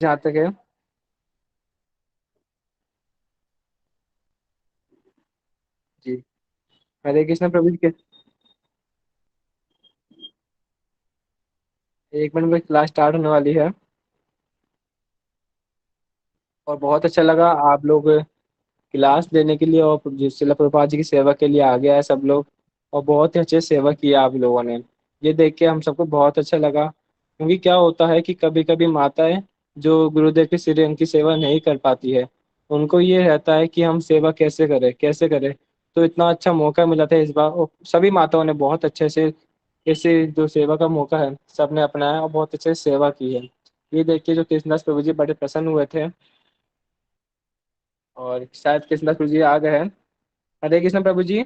जहाँ तक है। जी। हरे कृष्णा प्रभु जी के। 1 मिनट में क्लास स्टार्ट होने वाली है। और बहुत अच्छा लगा आप लोग क्लास लेने के लिए और शिला प्रभुपाद जी की सेवा के लिए आ गया है सब लोग। और बहुत ही अच्छे सेवा की आप लोगों ने। ये देख के हम सबको बहुत अच्छा लगा, क्योंकि क्या होता है कि कभी कभी माताएं जो गुरुदेव के श्री अंग की सेवा नहीं कर पाती है, उनको ये रहता है कि हम सेवा कैसे करें कैसे करें। तो इतना अच्छा मौका मिला था इस बार, और सभी माताओं ने बहुत अच्छे से इसे जो सेवा का मौका है सबने अपनाया और बहुत अच्छे से सेवा की है। ये देख के जो कृष्णदास प्रभु जी बड़े प्रसन्न हुए थे। और शायद कृष्णदास प्रभु जी आ गए हैं। हरे कृष्ण प्रभु जी।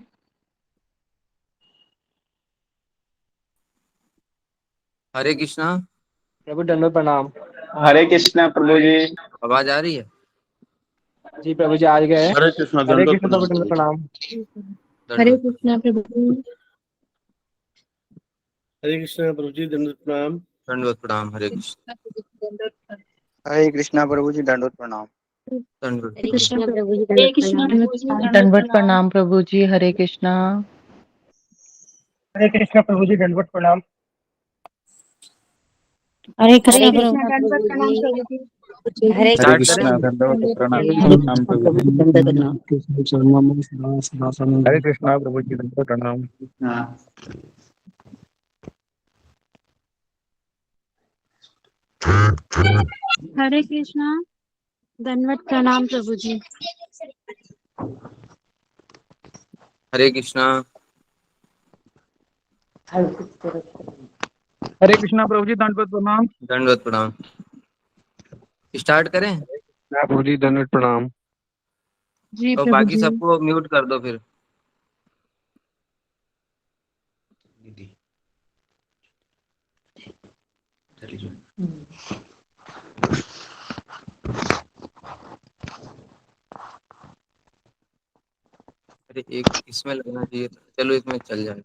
हरे कृष्णा। प्रभु दंडवत प्रणाम। हरे कृष्णा प्रभु जी। आवाज आ रही है? जी प्रभु जी आज गए हैं। हरे कृष्णा हरे दंडवत कृष्ण प्रणाम प्रभु दंडवत प्रभु जी। प्रणाम। हरे दंडवत प्रणाम। कृष्णा प्रभु जी। हरे कृष्णा प्रभु जी दंडवत प्रणाम। दंडवत प्रणाम। हरे कृष्ण। हरे कृष्णा प्रभु जी दंडवत प्रणाम। दंडवत हरे प्रणाम। कृष्णा प्रभु जी हरे दंडवत कृष्णा प्रणाम। प्रभु जी दंडवत प्रणाम प्रभु जी। हरे कृष्णा। हरे कृष्ण प्रभु जी दंडवत प्रणाम। हरे हरे कृष्णा कृष्णा दंडवत प्रभु प्रणाम जी। प्रभु जी। हरे हरे स्टार्ट कृष्णा करें? कृष्णा प्रभु जी दंडवत दंडवत प्रणाम प्रणाम। प्रणाम प्रभु प्रभु जी। जी दंडवत प्रणाम। हरे कृष्णा प्रभु जी दंडवत प्रणाम। हरे कृष्णा दंडवत प्रणाम प्रभु जी। हरे कृष्णा। हरे कृष्णा प्रभु जी दंडवत प्रणाम। दंडवत प्रणाम। स्टार्ट करें? प्रभु जी दंडवत प्रणाम। जी और प्रभु बाकी जी। सबको म्यूट कर दो फिर। अरे एक इसमें लगना चाहिए था, चलो इसमें चल जाएगा।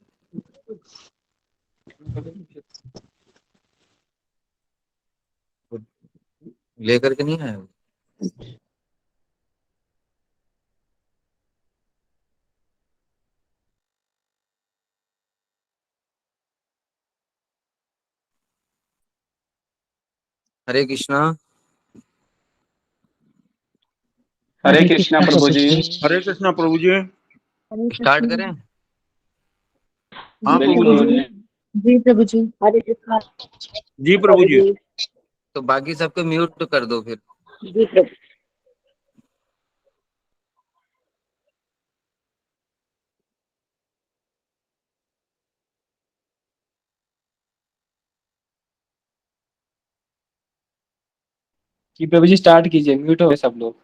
वो लेकर के नहीं आया वो? हरे कृष्णा। हरे कृष्णा प्रभु जी। हरे कृष्णा प्रभु जी। हरे स्टार्ट कृष्णा। करें? जी हाँ प्रभु प्रभु जी। जी। जी प्रभु जी। हरे कृष्णा जी प्रभु प्रभु जी। जी। तो बाकी सबको म्यूट कर दो फिर। जी प्रभु। जी प्रभु जी स्टार्ट कीजिए, म्यूट हो गए सब लोग।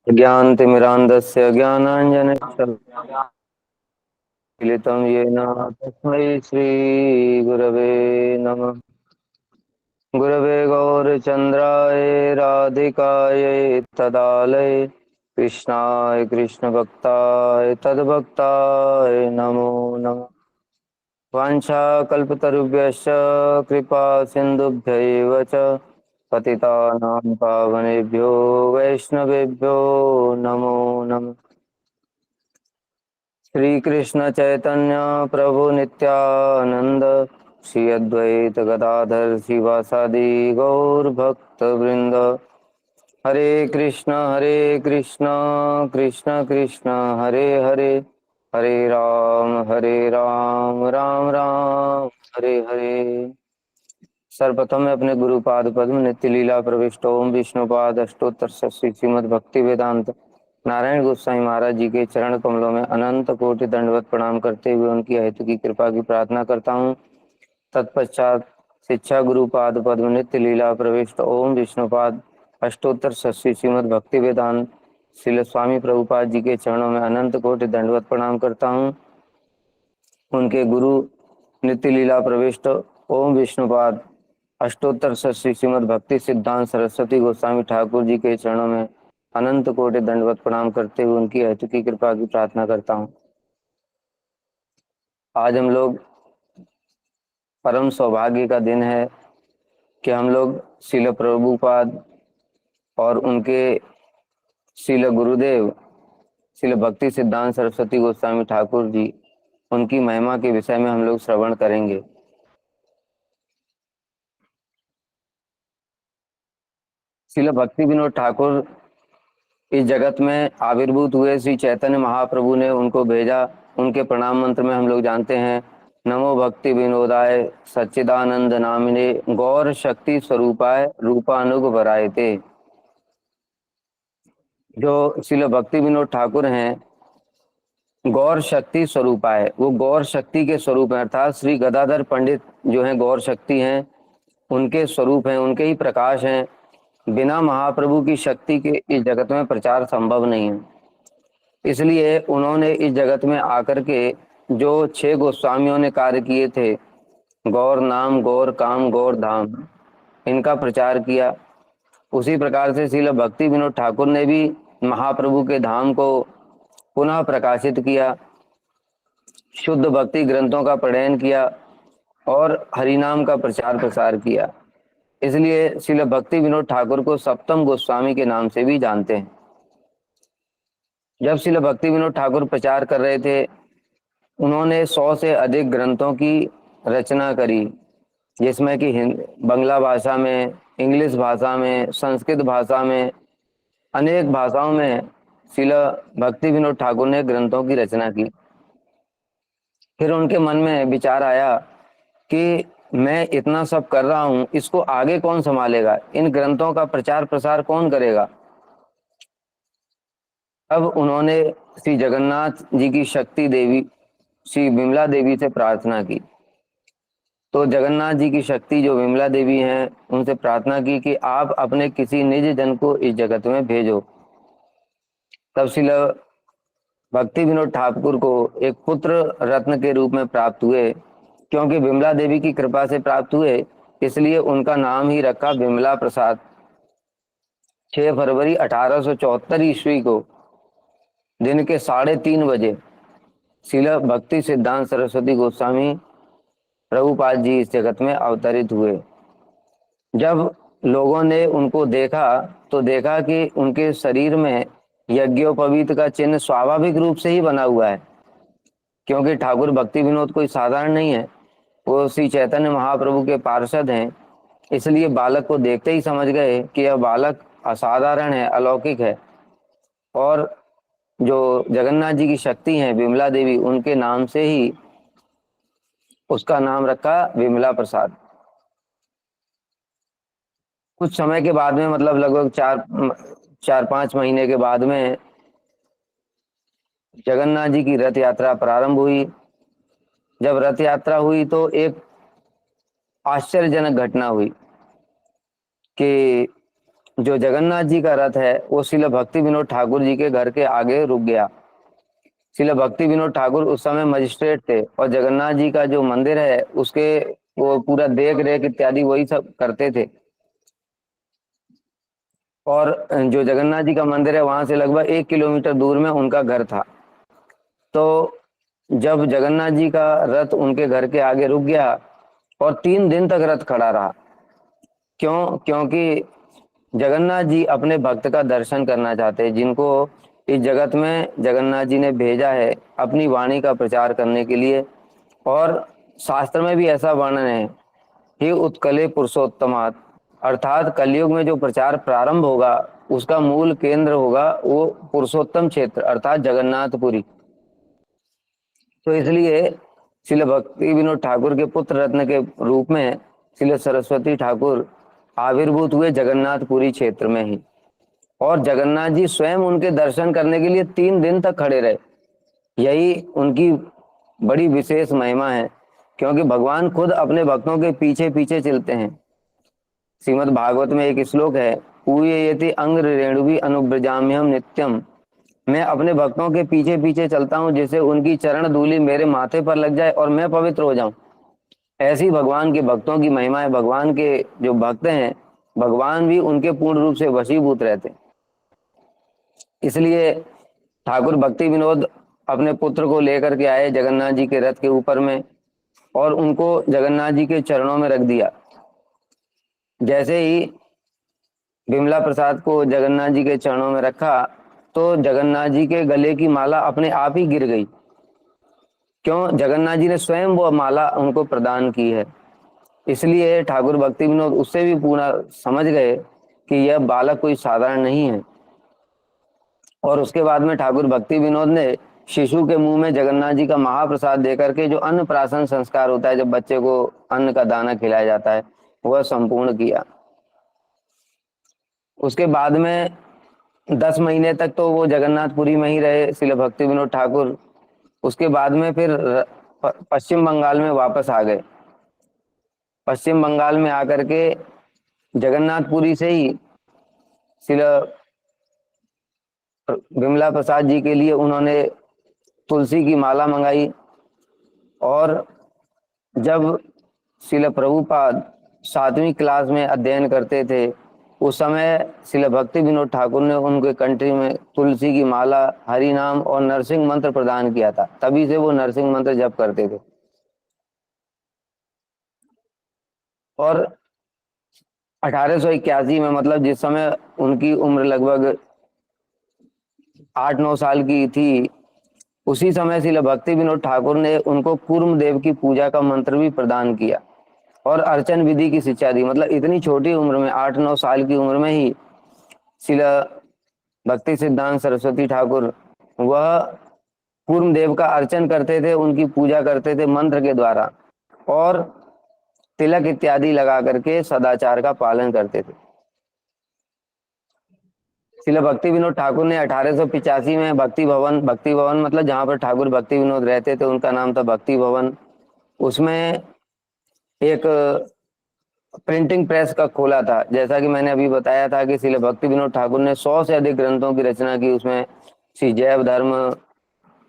ज्ञानतिमिरान्धस्य ज्ञानाञ्जनशलाकया येन तस्मै श्रीगुरवे नमः। गुरवे गौरचन्द्राय राधिकायै तदालये कृष्णाय कृष्णभक्ताय तद्भक्ताय नमो नमः। वाञ्छाकल्पतरुभ्यश्च कृपा सिन्धुभ्यैव च पतितानां पावनेभ्यो वैष्णवेभ्यो नमो नमः। श्री कृष्ण चैतन्य प्रभु नित्यानंद, श्री अद्वैत गदाधर शिवासादि गौर भक्त वृंद। हरे कृष्ण कृष्ण कृष्ण हरे हरे, हरे राम राम राम हरे हरे। सर्वप्रथम मैं अपने गुरुपाद पद्म नित्य लीला प्रविष्ट ओम विष्णुपाद अष्टोत्तर शस्त्री श्रीमद भक्ति वेदांत नारायण गोस्वामी महाराज जी के चरण कमलों में अनंत कोटि दंडवत प्रणाम करते हुए उनकी अहित की कृपा की प्रार्थना करता हूँ। तत्पश्चात शिक्षा गुरुपाद पद्म नित्य लीला प्रविष्ट ओम विष्णुपाद अष्टोत्तर शस्त्री श्रीमद भक्ति वेदांत श्रील स्वामी प्रभुपाद जी के चरणों में अनंत कोटि दंडवत प्रणाम करता हूँ। उनके गुरु नित्य लीला प्रविष्ट ओम विष्णुपाद अष्टोत्तर श्री श्रीमद भक्ति सिद्धांत सरस्वती गोस्वामी ठाकुर जी के चरणों में अनंत कोटि दंडवत प्रणाम करते हुए उनकी हेतु की कृपा की प्रार्थना करता हूँ। आज हम लोग परम सौभाग्य का दिन है कि हम लोग श्रील प्रभुपाद और उनके श्रील गुरुदेव श्रील भक्ति सिद्धांत सरस्वती गोस्वामी ठाकुर जी उनकी महिमा के विषय में हम लोग श्रवण करेंगे। श्रील भक्ति विनोद ठाकुर इस जगत में आविर्भूत हुए। श्री चैतन्य महाप्रभु ने उनको भेजा। उनके प्रणाम मंत्र में हम लोग जानते हैं, नमो भक्ति विनोदाय सच्चिदानंद नामिने गौर शक्ति स्वरूपाय रूपानुग वरायते। जो श्रील भक्ति विनोद ठाकुर हैं गौर शक्ति स्वरूपाय, वो गौर शक्ति के स्वरूप हैं, अर्थात श्री गदाधर पंडित जो हैं गौर शक्ति हैं, उनके स्वरूप हैं, उनके ही प्रकाश हैं। बिना महाप्रभु की शक्ति के इस जगत में प्रचार संभव नहीं है। इसलिए उन्होंने इस जगत में आकर के जो 6 गोस्वामियों ने कार्य किए थे, गौर नाम, गौर काम, गौर धाम, इनका प्रचार किया। उसी प्रकार से श्रील भक्ति विनोद ठाकुर ने भी महाप्रभु के धाम को पुनः प्रकाशित किया, शुद्ध भक्ति ग्रंथों का पठन किया और हरिनाम का प्रचार प्रसार किया। इसलिए श्रील भक्ति विनोद ठाकुर को सप्तम गोस्वामी के नाम से भी जानते हैं। जब श्रील भक्ति विनोद ठाकुर प्रचार कर रहे थे, उन्होंने 100 से अधिक ग्रंथों की रचना करी, जिसमें कि बंगला भाषा में, इंग्लिश भाषा में, संस्कृत भाषा में, अनेक भाषाओं में श्रील भक्ति विनोद ठाकुर ने ग्रंथों की रचना की। फिर उनके मन में विचार आया कि मैं इतना सब कर रहा हूँ, इसको आगे कौन संभालेगा, इन ग्रंथों का प्रचार प्रसार कौन करेगा। अब उन्होंने श्री जगन्नाथ जी की शक्ति देवी श्री विमला देवी से प्रार्थना की। तो जगन्नाथ जी की शक्ति जो विमला देवी हैं, उनसे प्रार्थना की कि आप अपने किसी निज जन को इस जगत में भेजो। तब श्रील भक्ति विनोद ठाकुर को एक पुत्र रत्न के रूप में प्राप्त हुए। क्योंकि विमला देवी की कृपा से प्राप्त हुए, इसलिए उनका नाम ही रखा विमला प्रसाद। 6 फरवरी 1874 ईस्वी को दिन के 3:30 बजे श्रील भक्ति सिद्धांत सरस्वती गोस्वामी प्रभुपाद जी इस जगत में अवतरित हुए। जब लोगों ने उनको देखा तो देखा कि उनके शरीर में यज्ञोपवीत का चिन्ह स्वाभाविक रूप से ही बना हुआ है। क्योंकि ठाकुर भक्ति विनोद कोई साधारण नहीं है, वो श्री चैतन्य महाप्रभु के पार्षद हैं। इसलिए बालक को देखते ही समझ गए कि यह बालक असाधारण है, अलौकिक है। और जो जगन्नाथ जी की शक्ति है विमला देवी, उनके नाम से ही उसका नाम रखा विमला प्रसाद। कुछ समय के बाद में, मतलब लगभग 4-5 महीने के बाद में जगन्नाथ जी की रथ यात्रा प्रारंभ हुई। जब रथ यात्रा हुई तो एक आश्चर्यजनक घटना हुई कि जो जगन्नाथ जी का रथ है वो श्रील भक्ति विनोद ठाकुर जी के घर के आगे रुक गया। श्रील भक्ति विनोद ठाकुर उस समय मजिस्ट्रेट थे और जगन्नाथ जी का जो मंदिर है उसके वो पूरा देख रेख इत्यादि वही सब करते थे। और जो जगन्नाथ जी का मंदिर है वहां से लगभग 1 किलोमीटर दूर में उनका घर था। तो जब जगन्नाथ जी का रथ उनके घर के आगे रुक गया और 3 दिन तक रथ खड़ा रहा। क्योंकि जगन्नाथ जी अपने भक्त का दर्शन करना चाहते हैं, जिनको इस जगत में जगन्नाथ जी ने भेजा है अपनी वाणी का प्रचार करने के लिए। और शास्त्र में भी ऐसा वर्णन है कि उत्कले पुरुषोत्तमात्, अर्थात कलयुग में जो प्रचार प्रारंभ होगा उसका मूल केंद्र होगा वो पुरुषोत्तम क्षेत्र अर्थात जगन्नाथपुरी। तो इसलिए श्रील भक्ति विनोद ठाकुर के पुत्र रत्न के रूप में श्रील सरस्वती ठाकुर आविर्भूत हुए जगन्नाथपुरी क्षेत्र में ही। और जगन्नाथ जी स्वयं उनके दर्शन करने के लिए 3 दिन तक खड़े रहे। यही उनकी बड़ी विशेष महिमा है, क्योंकि भगवान खुद अपने भक्तों के पीछे पीछे चलते हैं। श्रीमद् भागवत में एक श्लोक है, पूययति अंग रेणुभि अनुव्रजाम्यहम नित्यम। मैं अपने भक्तों के पीछे पीछे चलता हूँ जैसे उनकी चरण धूलि मेरे माथे पर लग जाए और मैं पवित्र हो जाऊं। ऐसी भगवान के भक्तों की महिमा है। भगवान के जो भक्त हैं, भगवान भी उनके पूर्ण रूप से वशीभूत रहते हैं। इसलिए ठाकुर भक्ति विनोद अपने पुत्र को लेकर के आए जगन्नाथ जी के रथ के ऊपर में, और उनको जगन्नाथ जी के चरणों में रख दिया। जैसे ही विमला प्रसाद को जगन्नाथ जी के चरणों में रखा तो जगन्नाथ जी के गले की माला अपने आप ही गिर गई। क्यों? जगन्नाथ जी ने स्वयं वो माला उनको प्रदान की है। इसलिए ठाकुर भक्ति विनोद उससे भी पूरा समझ गए कि यह बालक कोई साधारण नहीं है। और उसके बाद में ठाकुर भक्ति विनोद ने शिशु के मुंह में जगन्नाथ जी का महाप्रसाद देकर के, जो अन्नप्राशन संस्कार होता है जब बच्चे को अन्न का दाना खिलाया जाता है, वह संपूर्ण किया। उसके बाद में 10 महीने तक तो वो जगन्नाथपुरी में ही रहे श्रील भक्ति विनोद ठाकुर। उसके बाद में फिर पश्चिम बंगाल में वापस आ गए। पश्चिम बंगाल में आकर के जगन्नाथपुरी से ही श्रील विमला प्रसाद जी के लिए उन्होंने तुलसी की माला मंगाई। और जब श्रील प्रभुपाद 7वीं क्लास में अध्ययन करते थे, उस समय श्रील भक्ति विनोद ठाकुर ने उनके कंट्री में तुलसी की माला, हरि नाम और नरसिंह मंत्र प्रदान किया था। तभी से वो नरसिंह मंत्र जप करते थे। और 1881 में, मतलब जिस समय उनकी उम्र लगभग 8-9 साल की थी, उसी समय श्रील भक्ति विनोद ठाकुर ने उनको कूर्म देव की पूजा का मंत्र भी प्रदान किया और अर्चन विधि की शिक्षा दी। मतलब इतनी छोटी उम्र में, 8-9 साल की उम्र में ही श्रील भक्ति सिद्धांत सरस्वती ठाकुर वह कूर्म देव का अर्चन करते थे, उनकी पूजा करते थे मंत्र के द्वारा, और तिलक इत्यादि लगा करके सदाचार का पालन करते थे। श्रील भक्ति विनोद ठाकुर ने 1885 में भक्ति भवन मतलब जहाँ पर ठाकुर भक्ति विनोद रहते थे उनका नाम था भक्ति भवन, उसमें एक प्रिंटिंग प्रेस का खोला था। जैसा कि मैंने अभी बताया था कि श्रील भक्ति विनोद ठाकुर ने 100 से अधिक ग्रंथों की रचना की। उसमें श्री जैव धर्म,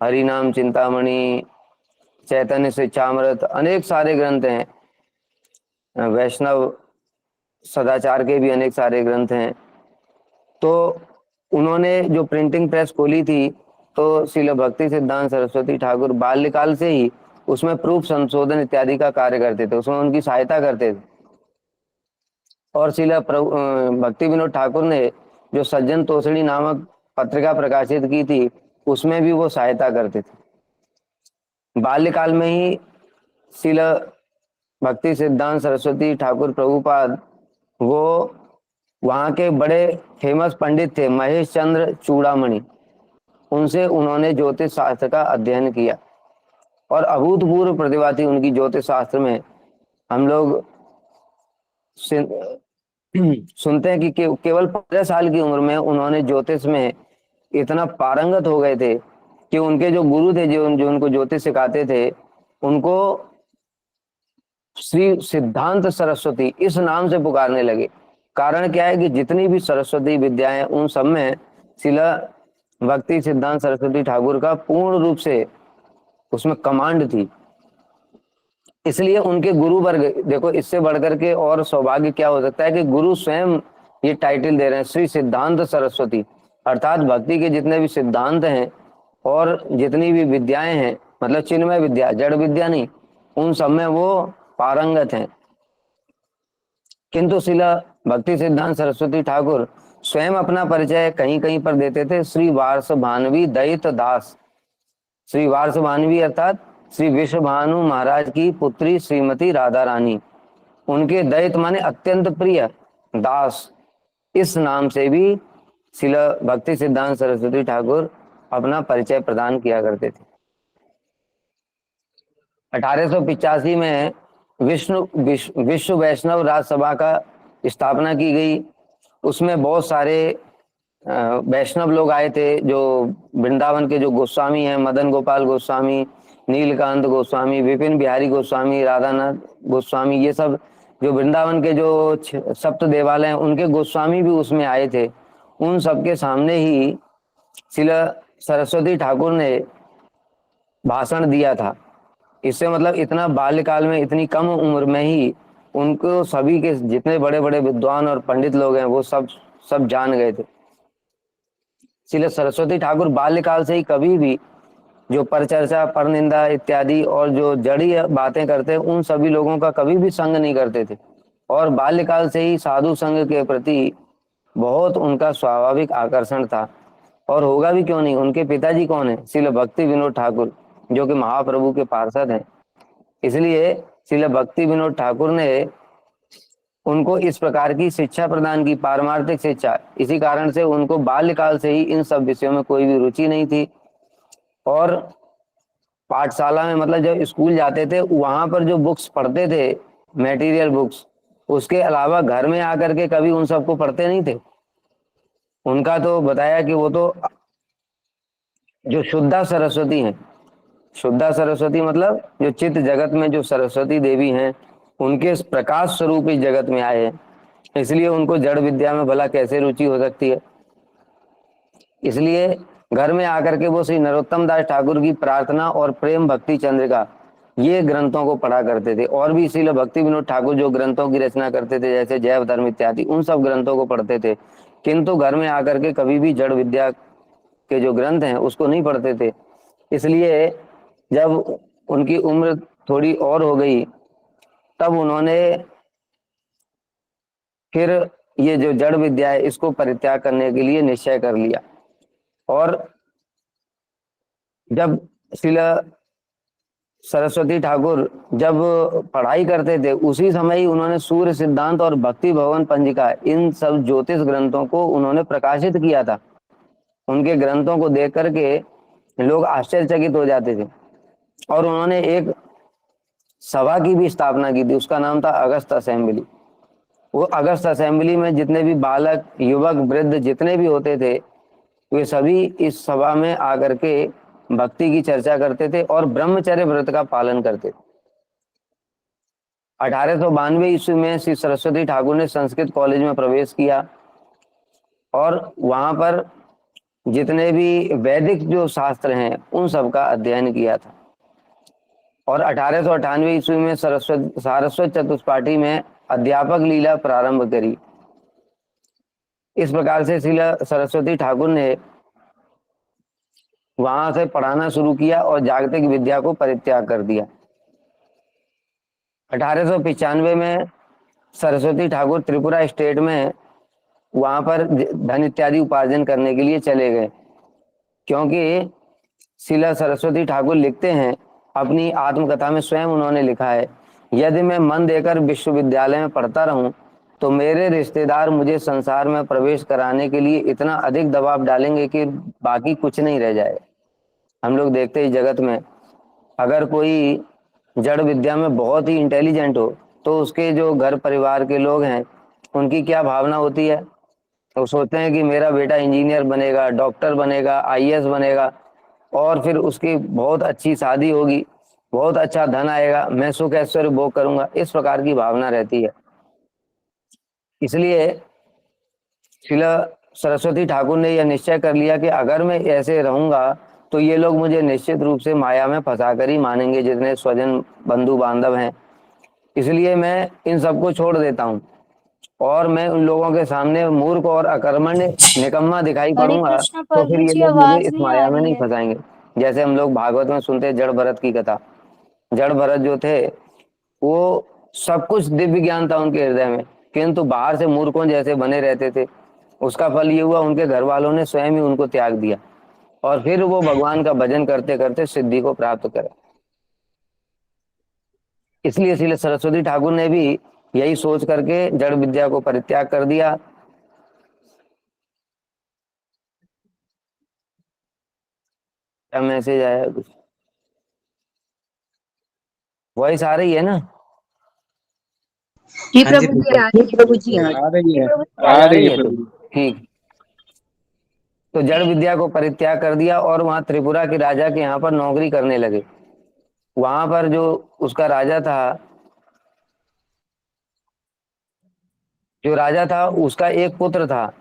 हरिनाम चिंतामणि, चैतन्य शिक्षामृत, अनेक सारे ग्रंथ हैं। वैष्णव सदाचार के भी अनेक सारे ग्रंथ हैं। तो उन्होंने जो प्रिंटिंग प्रेस खोली थी, तो श्रील भक्ति सिद्धांत सरस्वती ठाकुर बाल्यकाल से ही उसमें प्रूफ संशोधन इत्यादि का कार्य करते थे, उसमें उनकी सहायता करते थे। और श्रील भक्ति विनोद ठाकुर ने जो सज्जन तोषणी नामक पत्रिका प्रकाशित की थी, उसमें भी वो सहायता करते थे। बाल्यकाल में ही श्रील भक्ति सिद्धांत सरस्वती ठाकुर प्रभुपाद वो वहाँ के बड़े फेमस पंडित थे महेश चंद्र चूड़ामणि, उनसे उन्होंने ज्योतिष शास्त्र का अध्ययन किया और अभूतपूर्व प्रतिभा थी उनकी ज्योतिष शास्त्र में। हम लोग सुनते हैं कि केवल 15 साल की उम्र में उन्होंने ज्योतिष में इतना पारंगत हो गए थे कि उनके जो गुरु थे, जो उनको ज्योतिष सिखाते थे, उनको श्री सिद्धांत सरस्वती इस नाम से पुकारने लगे। कारण क्या है कि जितनी भी सरस्वती विद्याएं, उन सब में श्रील भक्ति सिद्धांत सरस्वती ठाकुर का पूर्ण रूप से उसमें कमांड थी। इसलिए उनके गुरु वर्ग, देखो इससे बढ़कर के और सौभाग्य क्या हो सकता है कि गुरु स्वयं ये टाइटल दे रहे हैं श्री सिद्धांत सरस्वती, अर्थात भक्ति के जितने भी सिद्धांत हैं और जितनी भी विद्याएं हैं, मतलब चिन्मय विद्या, जड़ विद्या नहीं, उन सब में वो पारंगत हैं। किंतु श्रील भक्ति सिद्धांत सरस्वती ठाकुर स्वयं अपना परिचय कहीं कहीं पर देते थे श्री वार्ष भानवी दैत दास। श्री वार्ष भानवी अर्थात श्री विश्व भानु महाराज की पुत्री श्रीमती राधा रानी, उनके दैत माने अत्यंत प्रिय, दास, इस नाम से भी श्रील भक्ति सिद्धांत सरस्वती ठाकुर अपना परिचय प्रदान किया करते थे। 1885 में विश्व वैष्णव राजसभा का स्थापना की गई। उसमें बहुत सारे वैष्णव लोग आए थे, जो वृंदावन के जो गोस्वामी हैं, मदन गोपाल गोस्वामी, नीलकांत गोस्वामी, विपिन बिहारी गोस्वामी, राधानाथ गोस्वामी, ये सब जो वृंदावन के जो सप्त देवालय हैं उनके गोस्वामी भी उसमें आए थे। उन सबके सामने ही श्रील सरस्वती ठाकुर ने भाषण दिया था। इससे मतलब इतना बाल्यकाल में, इतनी कम उम्र में ही उनको सभी के जितने बड़े बड़े विद्वान और पंडित लोग हैं वो सब सब जान गए थे। इसलिए सरस्वती ठाकुर बाल्यकाल से ही कभी भी जो परचर्चा, परनिंदा इत्यादि और जो जड़ी बातें करते हैं उन सभी लोगों का कभी भी संग नहीं करते थे, और बाल्यकाल से ही साधु संघ के प्रति बहुत उनका स्वाभाविक आकर्षण था। और होगा भी क्यों नहीं, उनके पिताजी कौन है? श्रील भक्ति विनोद ठाकुर, जो कि महाप्रभु के पार्षद हैं। इसलिए श्रील भक्ति विनोद ठाकुर ने उनको इस प्रकार की शिक्षा प्रदान की, पारमार्थिक शिक्षा। इसी कारण से उनको बाल्यकाल से ही इन सब विषयों में कोई भी रुचि नहीं थी। और पाठशाला में मतलब जब स्कूल जाते थे वहां पर जो बुक्स पढ़ते थे, मटेरियल बुक्स, उसके अलावा घर में आकर के कभी उन सबको पढ़ते नहीं थे। उनका तो बताया कि वो तो जो शुद्धा सरस्वती हैं, शुद्धा सरस्वती मतलब जो चित्त जगत में जो सरस्वती देवी हैं, उनके प्रकाश स्वरूप इस जगत में आए हैं, इसलिए उनको जड़ विद्या में भला कैसे रुचि हो सकती है। इसलिए घर में आकर के वो श्री नरोत्तम दास ठाकुर की प्रार्थना और प्रेम भक्ति चंद्रिका, ये ग्रंथों को पढ़ा करते थे। और भी श्रील भक्ति विनोद ठाकुर जो ग्रंथों की रचना करते थे, जैसे जैव धर्म इत्यादि, उन सब ग्रंथों को पढ़ते थे। किंतु घर में आकर के कभी भी जड़ विद्या के जो ग्रंथ हैं उसको नहीं पढ़ते थे। इसलिए जब उनकी उम्र थोड़ी और हो गई तब उन्होंने फिर ये जो जड़ विद्या है इसको परित्याग करने के लिए निश्चय कर लिया। और जब श्रील सरस्वती ठाकुर जब पढ़ाई करते थे उसी समय ही उन्होंने सूर्य सिद्धांत और भक्ति भवन पंजिका, इन सब ज्योतिष ग्रंथों को उन्होंने प्रकाशित किया था। उनके ग्रंथों को देख करके लोग आश्चर्यचकित हो जाते थे। और उन्होंने एक सभा की भी स्थापना की थी, उसका नाम था अगस्त असेंबली। वो अगस्त असेंबली में जितने भी बालक, युवक, वृद्ध जितने भी होते थे वे सभी इस सभा में आकर के भक्ति की चर्चा करते थे और ब्रह्मचर्य व्रत का पालन करते थे। 1892 ईस्वी में श्री सरस्वती ठाकुर ने संस्कृत कॉलेज में प्रवेश किया और वहां पर जितने भी वैदिक जो शास्त्र हैं उन सब का अध्ययन किया था। और 1898 ईस्वी में सारस्वत चतुष्पाठी में अध्यापक लीला प्रारंभ करी। इस प्रकार से श्री सरस्वती ठाकुर ने वहां से पढ़ाना शुरू किया और जागतिक विद्या को परित्याग कर दिया। 1895 में सरस्वती ठाकुर त्रिपुरा स्टेट में वहां पर धन इत्यादि उपार्जन करने के लिए चले गए, क्योंकि श्रील सरस्वती ठाकुर लिखते हैं अपनी आत्मकथा में, स्वयं उन्होंने लिखा है, यदि मैं मन देकर विश्वविद्यालय में पढ़ता रहूं तो मेरे रिश्तेदार मुझे संसार में प्रवेश कराने के लिए इतना अधिक दबाव डालेंगे कि बाकी कुछ नहीं रह जाएगा। हम लोग देखते हैं जगत में अगर कोई जड़ विद्या में बहुत ही इंटेलिजेंट हो तो उसके जो घर परिवार के लोग हैं उनकी क्या भावना होती है, तो सोचते हैं कि मेरा बेटा इंजीनियर बनेगा, डॉक्टर बनेगा, आईएएस बनेगा और फिर उसकी बहुत अच्छी शादी होगी, बहुत अच्छा धन आएगा, मैं सुख ऐश्वर्य भोग करूंगा, इस प्रकार की भावना रहती है। इसलिए श्रील सरस्वती ठाकुर ने यह निश्चय कर लिया कि अगर मैं ऐसे रहूंगा तो ये लोग मुझे निश्चित रूप से माया में फंसाकर ही मानेंगे, जितने स्वजन बंधु बांधव हैं। इसलिए मैं इन सबको छोड़ देता हूँ और मैं उन लोगों के सामने मूर्ख और अकर्मण्य निकम्मा दिखाई पड़ूंगा, तो फिर ये लोग मुझे इस माया में नहीं फंसाएंगे। जैसे हम लोग भागवत में सुनते हैं जड़ भरत की कथा। जड़ भरत जो थे वो सब कुछ दिव्य ज्ञान था उनके हृदय में, किंतु बाहर से मूर्खों जैसे बने रहते थे। उसका फल ये हुआ उनके घर वालों ने स्वयं ही उनको त्याग दिया और फिर वो भगवान का भजन करते करते सिद्धि को प्राप्त करे। इसलिए श्री सरस्वती ठाकुर ने भी यही सोच करके जड़ विद्या को परित्याग कर दिया। क्या मैसेज आया? कुछ वॉइस आ रही है ना? जी प्रभु जी, आ रही है प्रभु जी, हाँ आ रही है, आ रही है प्रभु। ठीक। तो जड़ विद्या को परित्याग कर दिया और वहां त्रिपुरा के राजा के यहाँ पर नौकरी करने लगे। वहां पर जो उसका राजा था जो राजा था उसका एक पुत्र था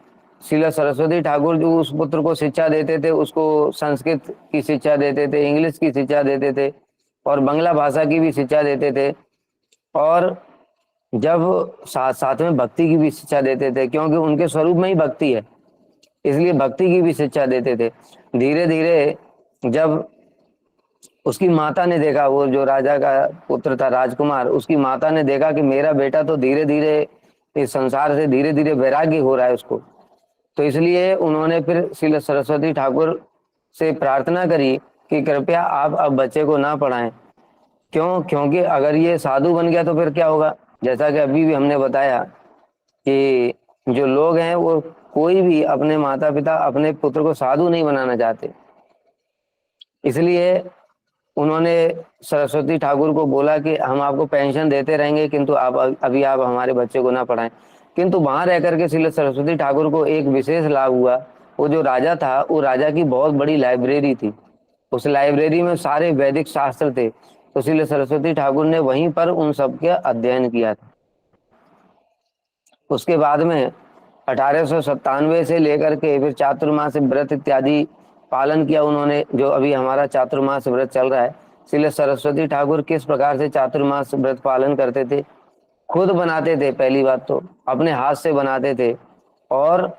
श्रील सरस्वती ठाकुर, जो उस पुत्र को शिक्षा देते थे, उसको संस्कृत की शिक्षा देते थे, इंग्लिश की शिक्षा देते थे और बांग्ला भाषा की भी शिक्षा देते थे। और जब साथ साथ में भक्ति की भी शिक्षा देते थे, क्योंकि उनके स्वरूप में ही भक्ति है, इसलिए भक्ति की भी शिक्षा देते थे। धीरे धीरे जब उसकी माता ने देखा, वो जो राजा का पुत्र था राजकुमार, उसकी माता ने देखा कि मेरा बेटा तो धीरे धीरे इस संसार से धीरे धीरे वैराग्य हो रहा है उसको, तो इसलिए उन्होंने फिर श्री सरस्वती ठाकुर से प्रार्थना करी कि कृपया आप अब बच्चे को ना पढ़ाएं। क्योंकि अगर ये साधु बन गया तो फिर क्या होगा, जैसा कि अभी भी हमने बताया कि जो लोग हैं वो कोई भी अपने माता पिता अपने पुत्र को साधु नहीं बनाना चाहते। इसलिए उन्होंने सरस्वती ठाकुर को बोला कि हम आपको पेंशन देते रहेंगे, किंतु अभी आप हमारे बच्चे को ना पढ़ाएं। किंतु वहां रह करके श्री सरस्वती ठाकुर को एक विशेष लाभ हुआ। वो जो राजा था, वो राजा की बहुत बड़ी लाइब्रेरी थी, उस लाइब्रेरी में सारे वैदिक शास्त्र थे, तो श्री सरस्वती ठाकुर ने वहीं पर उन सब के अध्ययन किया था। उसके बाद में 1897 से लेकर के फिर चातुर्मास व्रत इत्यादि पालन किया उन्होंने। जो अभी हमारा चातुर्मास व्रत चल रहा है, श्री सरस्वती ठाकुर किस प्रकार से चातुर्मास व्रत पालन करते थे, खुद बनाते थे। पहली बात तो अपने हाथ से बनाते थे, और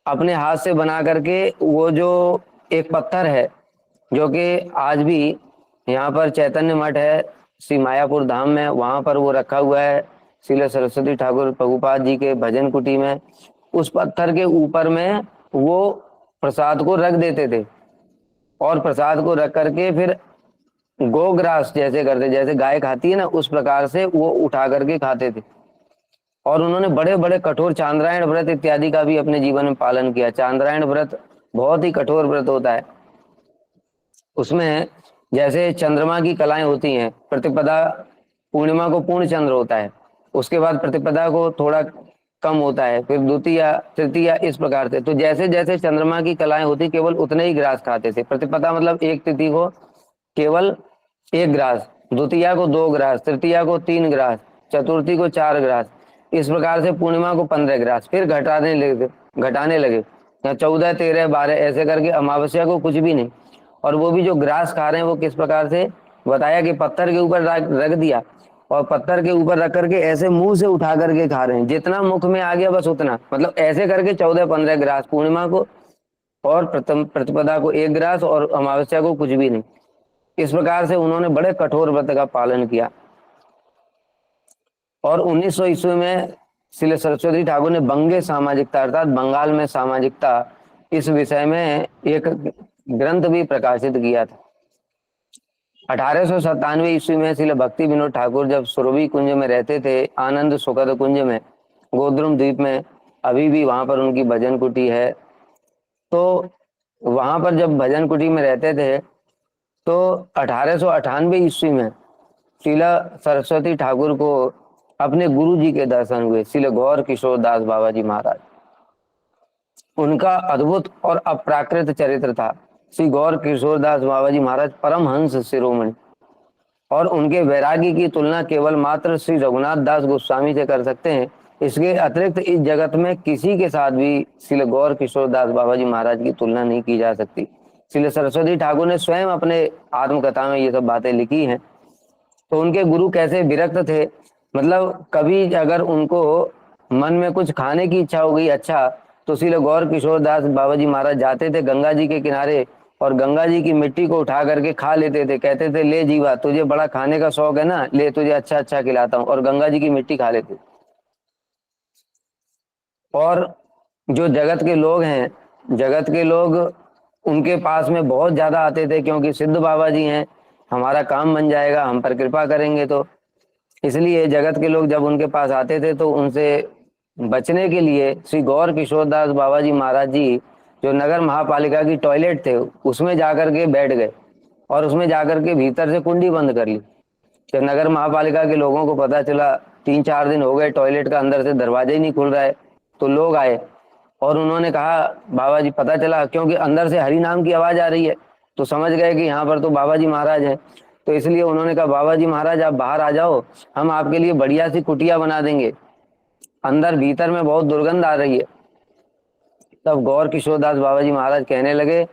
अपने हाथ से बना करके वो जो एक पत्थर है जो कि आज भी यहाँ पर चैतन्य मठ है श्री मायापुर धाम में, वहां पर वो रखा हुआ है श्री सरस्वती ठाकुर प्रभुपाद जी के भजन कुटी में। उस पत्थर के ऊपर में वो प्रसाद को रख देते थे, और प्रसाद को रख करके फिर गोग्रास जैसे करते, जैसे गाय खाती है ना, उस प्रकार से वो उठा करके खाते थे। और उन्होंने बड़े बड़े कठोर चांद्रायण व्रत इत्यादि का भी अपने जीवन में पालन किया। चांद्रायण व्रत बहुत ही कठोर व्रत होता है। उसमें जैसे चंद्रमा की कलाएं होती हैं, प्रतिपदा पूर्णिमा को पूर्ण चंद्र होता है, उसके बाद प्रतिपदा को थोड़ा कम होता है, फिर द्वितीया तृतीया, इस प्रकार से। तो जैसे जैसे चंद्रमा की कलाएं होती, केवल उतने ही ग्रास खाते थे। प्रतिपदा मतलब एक तिथि को केवल 1 ग्रास, द्वितीया को 2 ग्रास, तृतीया को 3 ग्रास, चतुर्थी को 4 ग्रास, इस प्रकार से पूर्णिमा को 15 ग्रास, फिर घटाने लगे 14, 13, 12 ऐसे करके अमावस्या को कुछ भी नहीं। और वो भी जो ग्रास खा रहे हैं वो किस प्रकार से बताया कि पत्थर के ऊपर रख दिया, और पत्थर के ऊपर रख करके ऐसे मुंह से उठा करके खा रहे हैं, जितना मुख में आ गया बस उतना, मतलब ऐसे करके 14-15 ग्रास पूर्णिमा को, और प्रतिपदा को 1 ग्रास, और अमावस्या को कुछ भी नहीं। इस प्रकार से उन्होंने बड़े कठोर व्रत का पालन किया। और 1900 ईस्वी में श्री सरस्वती ठाकुर ने बंगे सामाजिकता अर्थात बंगाल में सामाजिकता, इस विषय में एक ग्रंथ भी प्रकाशित किया था। 1897 ईस्वी में श्री भक्ति विनोद ठाकुर जब सुरभि कुंज में रहते थे, आनंद सुखद कुंज में, गोद्रुम द्वीप में, अभी भी वहां पर उनकी भजन कुटी है। तो वहां पर जब भजन कुटी में रहते थे, तो 1898 ईस्वी में श्रीला सरस्वती ठाकुर को अपने गुरु जी के दर्शन हुए, श्री गौर किशोर दास बाबा जी महाराज। उनका अद्भुत और अप्राकृत चरित्र था। श्री गौर किशोर दास बाबा जी महाराज परमहंस शिरोमणि, और उनके वैराग्य की तुलना केवल मात्र श्री रघुनाथ दास गोस्वामी से कर सकते हैं। इसके अतिरिक्त इस जगत में किसी के साथ भी श्री गौर किशोर दास बाबा जी महाराज की तुलना नहीं की जा सकती। श्री सरस्वती ठाकुर ने स्वयं अपने आत्मकथा में ये सब बातें लिखी हैं। तो उनके गुरु कैसे विरक्त थे, मतलब कभी अगर उनको मन में कुछ खाने की इच्छा हो गई, अच्छा, तो श्री गौर किशोर दास बाबा जी महाराज जाते थे गंगा जी के किनारे, और गंगा जी की मिट्टी को उठा करके खा लेते थे। कहते थे ले जीवा, तुझे बड़ा खाने का शौक है ना, ले तुझे अच्छा अच्छा खिलाता हूँ, और गंगा जी की मिट्टी खा लेते। और जो जगत के लोग हैं, जगत के लोग उनके पास में बहुत ज्यादा आते थे, क्योंकि सिद्ध बाबा जी हैं, हमारा काम बन जाएगा, हम पर कृपा करेंगे। तो इसलिए जगत के लोग जब उनके पास आते थे, तो उनसे बचने के लिए श्री गौर किशोर दास बाबा जी महाराज जी जो नगर महापालिका की टॉयलेट थे उसमें जाकर के बैठ गए, और उसमें जाकर के भीतर से कुंडी बंद कर ली। जब नगर महापालिका के लोगों को पता चला, 3-4 दिन हो गए टॉयलेट का अंदर से दरवाजा ही नहीं खुल रहा है, तो लोग आए और उन्होंने कहा बाबा जी, पता चला क्योंकि अंदर से हरि नाम की आवाज आ रही है, तो समझ गए कि यहाँ पर तो बाबा जी महाराज हैं। तो इसलिए उन्होंने कहा बाबा जी महाराज आप बाहर आ जाओ, हम आपके लिए बढ़िया सी कुटिया बना देंगे। अंदर भीतर में बहुत दुर्गंध आ रही है। तब गौर किशोरदास बाबा जी महाराज कहने लगे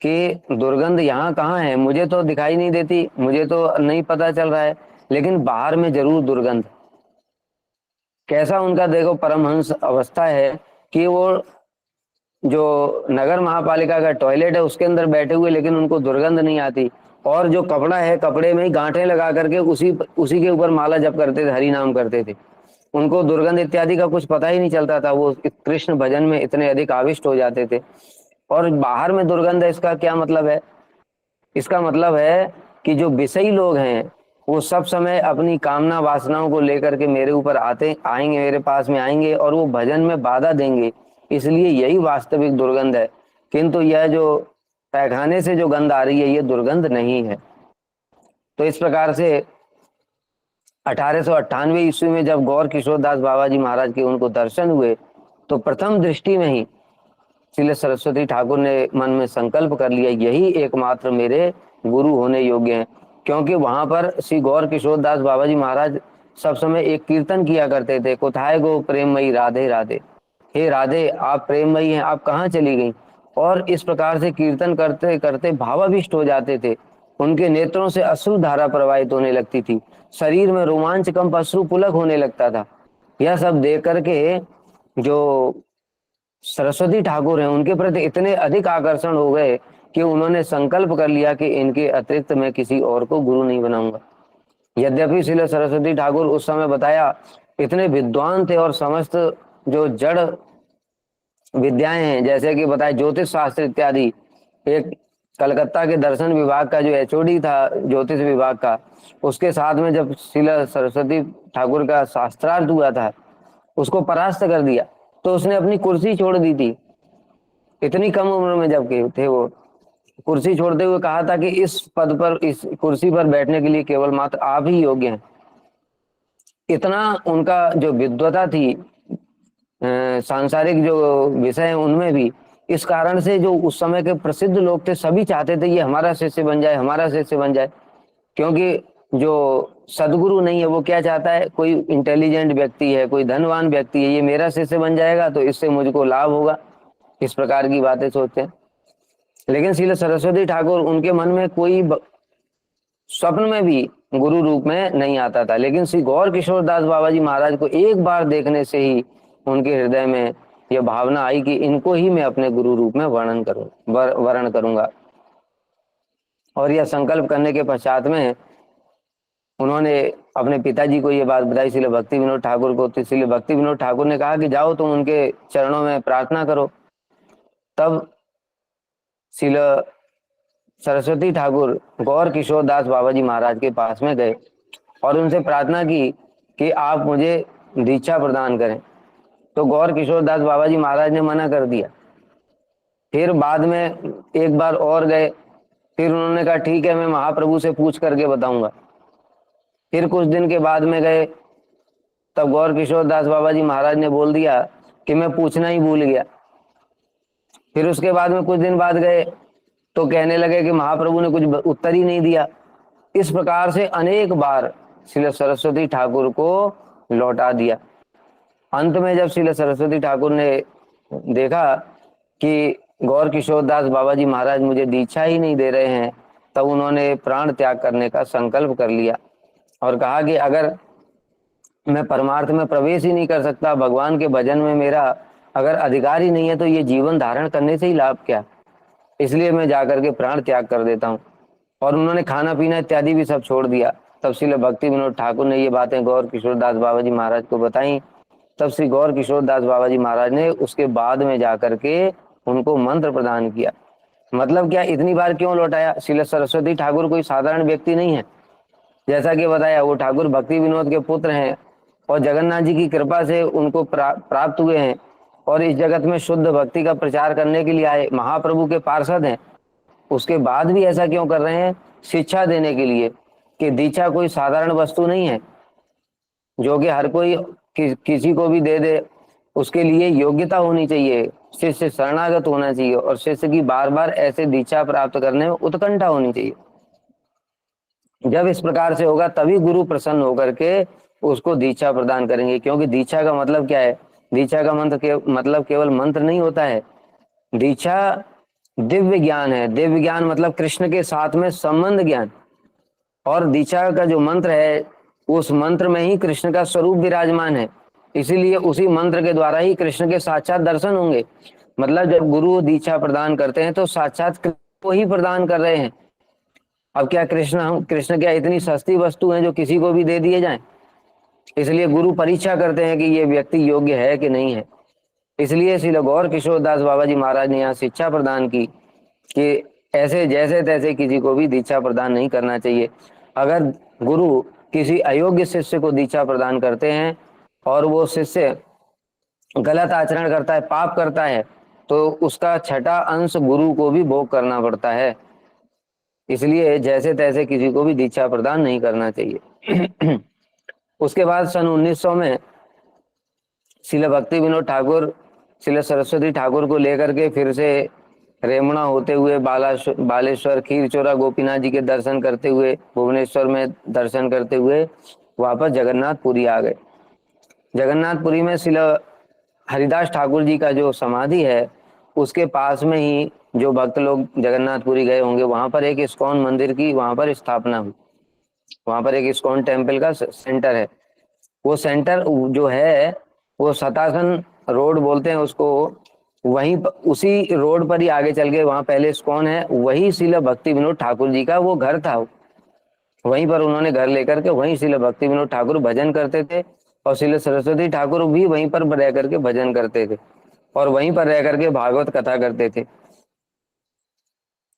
कि दुर्गंध यहाँ कहाँ है, मुझे तो दिखाई नहीं देती, मुझे तो नहीं पता चल रहा है, लेकिन बाहर में जरूर दुर्गंध। कैसा उनका देखो परमहंस अवस्था है कि वो जो नगर महापालिका का टॉयलेट है उसके अंदर बैठे हुए, लेकिन उनको दुर्गंध नहीं आती। और जो कपड़ा है, कपड़े में ही गांठें लगा करके उसी के ऊपर माला जप करते थे, हरि नाम करते थे। उनको दुर्गंध इत्यादि का कुछ पता ही नहीं चलता था, वो कृष्ण भजन में इतने अधिक आविष्ट हो जाते थे। और बाहर में दुर्गंध है, इसका क्या मतलब है? इसका मतलब है कि जो विषयी लोग हैं वो सब समय अपनी कामना वासनाओं को लेकर के मेरे ऊपर आएंगे, मेरे पास में आएंगे और वो भजन में बाधा देंगे, इसलिए यही वास्तविक दुर्गंध है। किंतु यह जो पैखाने से जो गंध आ रही है, ये दुर्गंध नहीं है। तो इस प्रकार से 1898 ईस्वी में जब गौर किशोरदास बाबा जी महाराज के उनको दर्शन हुए, तो प्रथम दृष्टि में ही श्री सरस्वती ठाकुर ने मन में संकल्प कर लिया, यही एकमात्र मेरे गुरु होने योग्य हैं। क्योंकि वहां पर श्री गौर किशोरदास बाबा जी महाराज सब समय एक कीर्तन किया करते थे, कोथाय गो प्रेममयी राधे राधे, हे राधे आप प्रेममयी हैं, आप कहाँ चली गई। और इस प्रकार से कीर्तन करते करते भावाविष्ट हो जाते थे। उनके नेत्रों से अश्रु धारा प्रवाहित होने लगती थी, शरीर में रोमांच कंप अश्रु पुलक होने लगता था। यह सब देख करके जो सरस्वती ठाकुर हैं उनके प्रति इतने अधिक आकर्षण हो गए कि उन्होंने संकल्प कर लिया कि इनके अतिरिक्त मैं किसी और को गुरु नहीं बनाऊंगा। यद्यपि श्री सरस्वती ठाकुर उस समय बताया इतने विद्वान थे और समस्त जो जड़ विद्याएं हैं, जैसे कि बताया ज्योतिष शास्त्र इत्यादि, एक कलकत्ता के दर्शन विभाग का जो एचओडी था ज्योतिष विभाग का, उसके साथ में जब श्री सरस्वती ठाकुर का शास्त्रार्थ हुआ था, उसको परास्त कर दिया, तो उसने अपनी कुर्सी छोड़ दी थी। इतनी कम उम्र में जब के थे वो, कुर्सी छोड़ते हुए कहा था कि इस पद पर, इस कुर्सी पर बैठने के लिए केवल मात्र आप ही योग्य हैं। इतना उनका जो विद्वता थी सांसारिक जो विषय हैं उनमें भी, इस कारण से जो उस समय के प्रसिद्ध लोग थे सभी चाहते थे ये हमारा शिष्य बन जाए, हमारा शिष्य बन जाए। क्योंकि जो सदगुरु नहीं है वो क्या चाहता है, कोई इंटेलिजेंट व्यक्ति है, कोई धनवान व्यक्ति है, ये मेरा शिष्य बन जाएगा तो इससे मुझको लाभ होगा, इस प्रकार की बातें सोचते हैं। लेकिन श्री सरस्वती ठाकुर, उनके मन में कोई स्वप्न में भी गुरु रूप में नहीं आता था। लेकिन श्री गौर किशोरदास बाबा जी महाराज को एक बार देखने से ही उनके हृदय में यह भावना आई कि इनको ही मैं अपने गुरु रूप में वर्ण करूंगा। और यह संकल्प करने के पश्चात में उन्होंने अपने पिताजी को ये बात बताई, श्री भक्ति विनोद ठाकुर को। तो श्री भक्ति विनोद ठाकुर ने कहा कि जाओ तुम उनके चरणों में प्रार्थना करो। तब श्री सरस्वती ठाकुर गौर किशोरदास बाबा जी महाराज के पास में गए और उनसे प्रार्थना की कि आप मुझे दीक्षा प्रदान करें। तो गौर किशोरदास बाबा जी महाराज ने मना कर दिया। फिर बाद में एक बार और गए, फिर उन्होंने कहा ठीक है मैं महाप्रभु से पूछ करके बताऊंगा। फिर कुछ दिन के बाद में गए, तब गौर किशोरदास बाबा जी महाराज ने बोल दिया कि मैं पूछना ही भूल गया। फिर उसके बाद में कुछ दिन बाद गए तो कहने लगे कि महाप्रभु ने कुछ उत्तर ही नहीं दिया। इस प्रकार से अनेक बार श्री सरस्वती ठाकुर को लौटा दिया। अंत में जब श्री सरस्वती ठाकुर ने देखा कि गौर किशोरदास बाबा जी महाराज मुझे दीक्षा ही नहीं दे रहे हैं, तब उन्होंने प्राण त्याग करने का संकल्प कर लिया और कहा कि अगर मैं परमार्थ में प्रवेश ही नहीं कर सकता, भगवान के भजन में मेरा अगर अधिकार ही नहीं है, तो ये जीवन धारण करने से ही लाभ क्या, इसलिए मैं जाकर के प्राण त्याग कर देता हूँ। और उन्होंने खाना पीना इत्यादि भी सब छोड़ दिया। तब श्री भक्ति विनोद ठाकुर ने ये बातें गौर किशोरदास बाबा जी महाराज को बताई। तब श्री गौर किशोरदास बाबा जी महाराज ने उसके बाद में जाकर के उनको मंत्र प्रदान किया। मतलब क्या, इतनी बार क्यों लौटाया? श्री सरस्वती ठाकुर कोई साधारण व्यक्ति नहीं है, जैसा कि बताया वो ठाकुर भक्ति विनोद के पुत्र हैं और जगन्नाथ जी की कृपा से उनको प्राप्त हुए हैं और इस जगत में शुद्ध भक्ति का प्रचार करने के लिए आए, महाप्रभु के पार्षद हैं। उसके बाद भी ऐसा क्यों कर रहे हैं? शिक्षा देने के लिए कि दीक्षा कोई साधारण वस्तु नहीं है जो कि हर कोई किसी को भी दे दे। उसके लिए योग्यता होनी चाहिए, शिष्य शरणागत होना चाहिए और शिष्य की बार बार ऐसे दीक्षा प्राप्त करने में उत्कंठा होनी चाहिए। जब इस प्रकार से होगा तभी गुरु प्रसन्न होकर के उसको दीक्षा प्रदान करेंगे। क्योंकि दीक्षा का मतलब क्या है? दीक्षा का मतलब केवल मंत्र नहीं होता है। दीक्षा दिव्य ज्ञान है। दिव्य ज्ञान मतलब कृष्ण के साथ में संबंध ज्ञान। और दीक्षा का जो मंत्र है, उस मंत्र में ही कृष्ण का स्वरूप विराजमान है। इसीलिए उसी मंत्र के द्वारा ही कृष्ण के साक्षात दर्शन होंगे। मतलब जब गुरु दीक्षा प्रदान करते हैं तो साक्षात कृष्ण को ही प्रदान कर रहे हैं। अब क्या कृष्ण क्या इतनी सस्ती वस्तु है जो किसी को भी दे दिए जाएं? इसलिए गुरु परीक्षा करते हैं कि ये व्यक्ति योग्य है कि नहीं है। इसलिए श्रील गौर किशोर दास बाबा जी महाराज ने यहाँ शिक्षा प्रदान की कि ऐसे जैसे तैसे किसी को भी दीक्षा प्रदान नहीं करना चाहिए। अगर गुरु किसी अयोग्य शिष्य को दीक्षा प्रदान करते हैं और वो शिष्य गलत आचरण करता है, पाप करता है, तो उसका छठा अंश गुरु को भी भोग करना पड़ता है। इसलिए जैसे तैसे किसी को भी दीक्षा प्रदान नहीं करना चाहिए। उसके बाद सन 1900 में श्रील भक्ति विनोद ठाकुर श्रील सरस्वती ठाकुर को लेकर के फिर से रेमुणा होते हुए बालेश्वर खीरचोरा गोपीनाथ जी के दर्शन करते हुए, भुवनेश्वर में दर्शन करते हुए वापस जगन्नाथपुरी आ गए। जगन्नाथपुरी में श्रील हरिदास ठाकुर जी का जो समाधि है, उसके पास में ही जो भक्त लोग जगन्नाथपुरी गए होंगे, वहां पर एक इस्कॉन मंदिर की वहां पर स्थापना हुई। वहां पर एक इस्कॉन टेम्पल का सेंटर है। वो सेंटर जो है वो सतासन रोड बोलते हैं उसको। वहीं उसी रोड पर ही आगे चल के वहां पहले इस्कॉन है, वही श्रील भक्ति विनोद ठाकुर जी का वो घर था। वहीं पर उन्होंने घर लेकर के वहीं श्रील भक्ति विनोद ठाकुर भजन करते थे और श्रील सरस्वती ठाकुर भी वहीं पर रह करके भजन करते थे और वहीं पर रह करके भागवत कथा करते थे।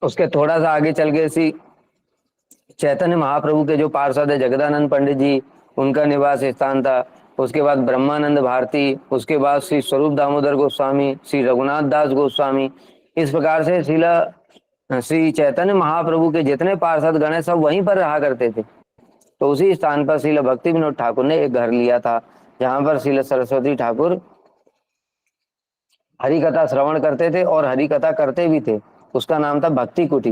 उसके थोड़ा सा आगे चल के श्री चैतन्य महाप्रभु के जो पार्षद है जगदानंद पंडित जी, उनका निवास स्थान था। उसके बाद ब्रह्मानंद भारती, उसके बाद श्री स्वरूप दामोदर गोस्वामी, श्री रघुनाथ दास गोस्वामी, इस प्रकार से श्री चैतन्य महाप्रभु के जितने पार्षद गण हैं सब वहीं पर रहा करते थे। तो उसी स्थान पर श्रील भक्ति विनोद ठाकुर ने एक घर लिया था, जहां पर श्रील सरस्वती ठाकुर हरि कथा श्रवण करते थे और हरि कथा करते भी थे। उसका नाम था भक्ति कुटी।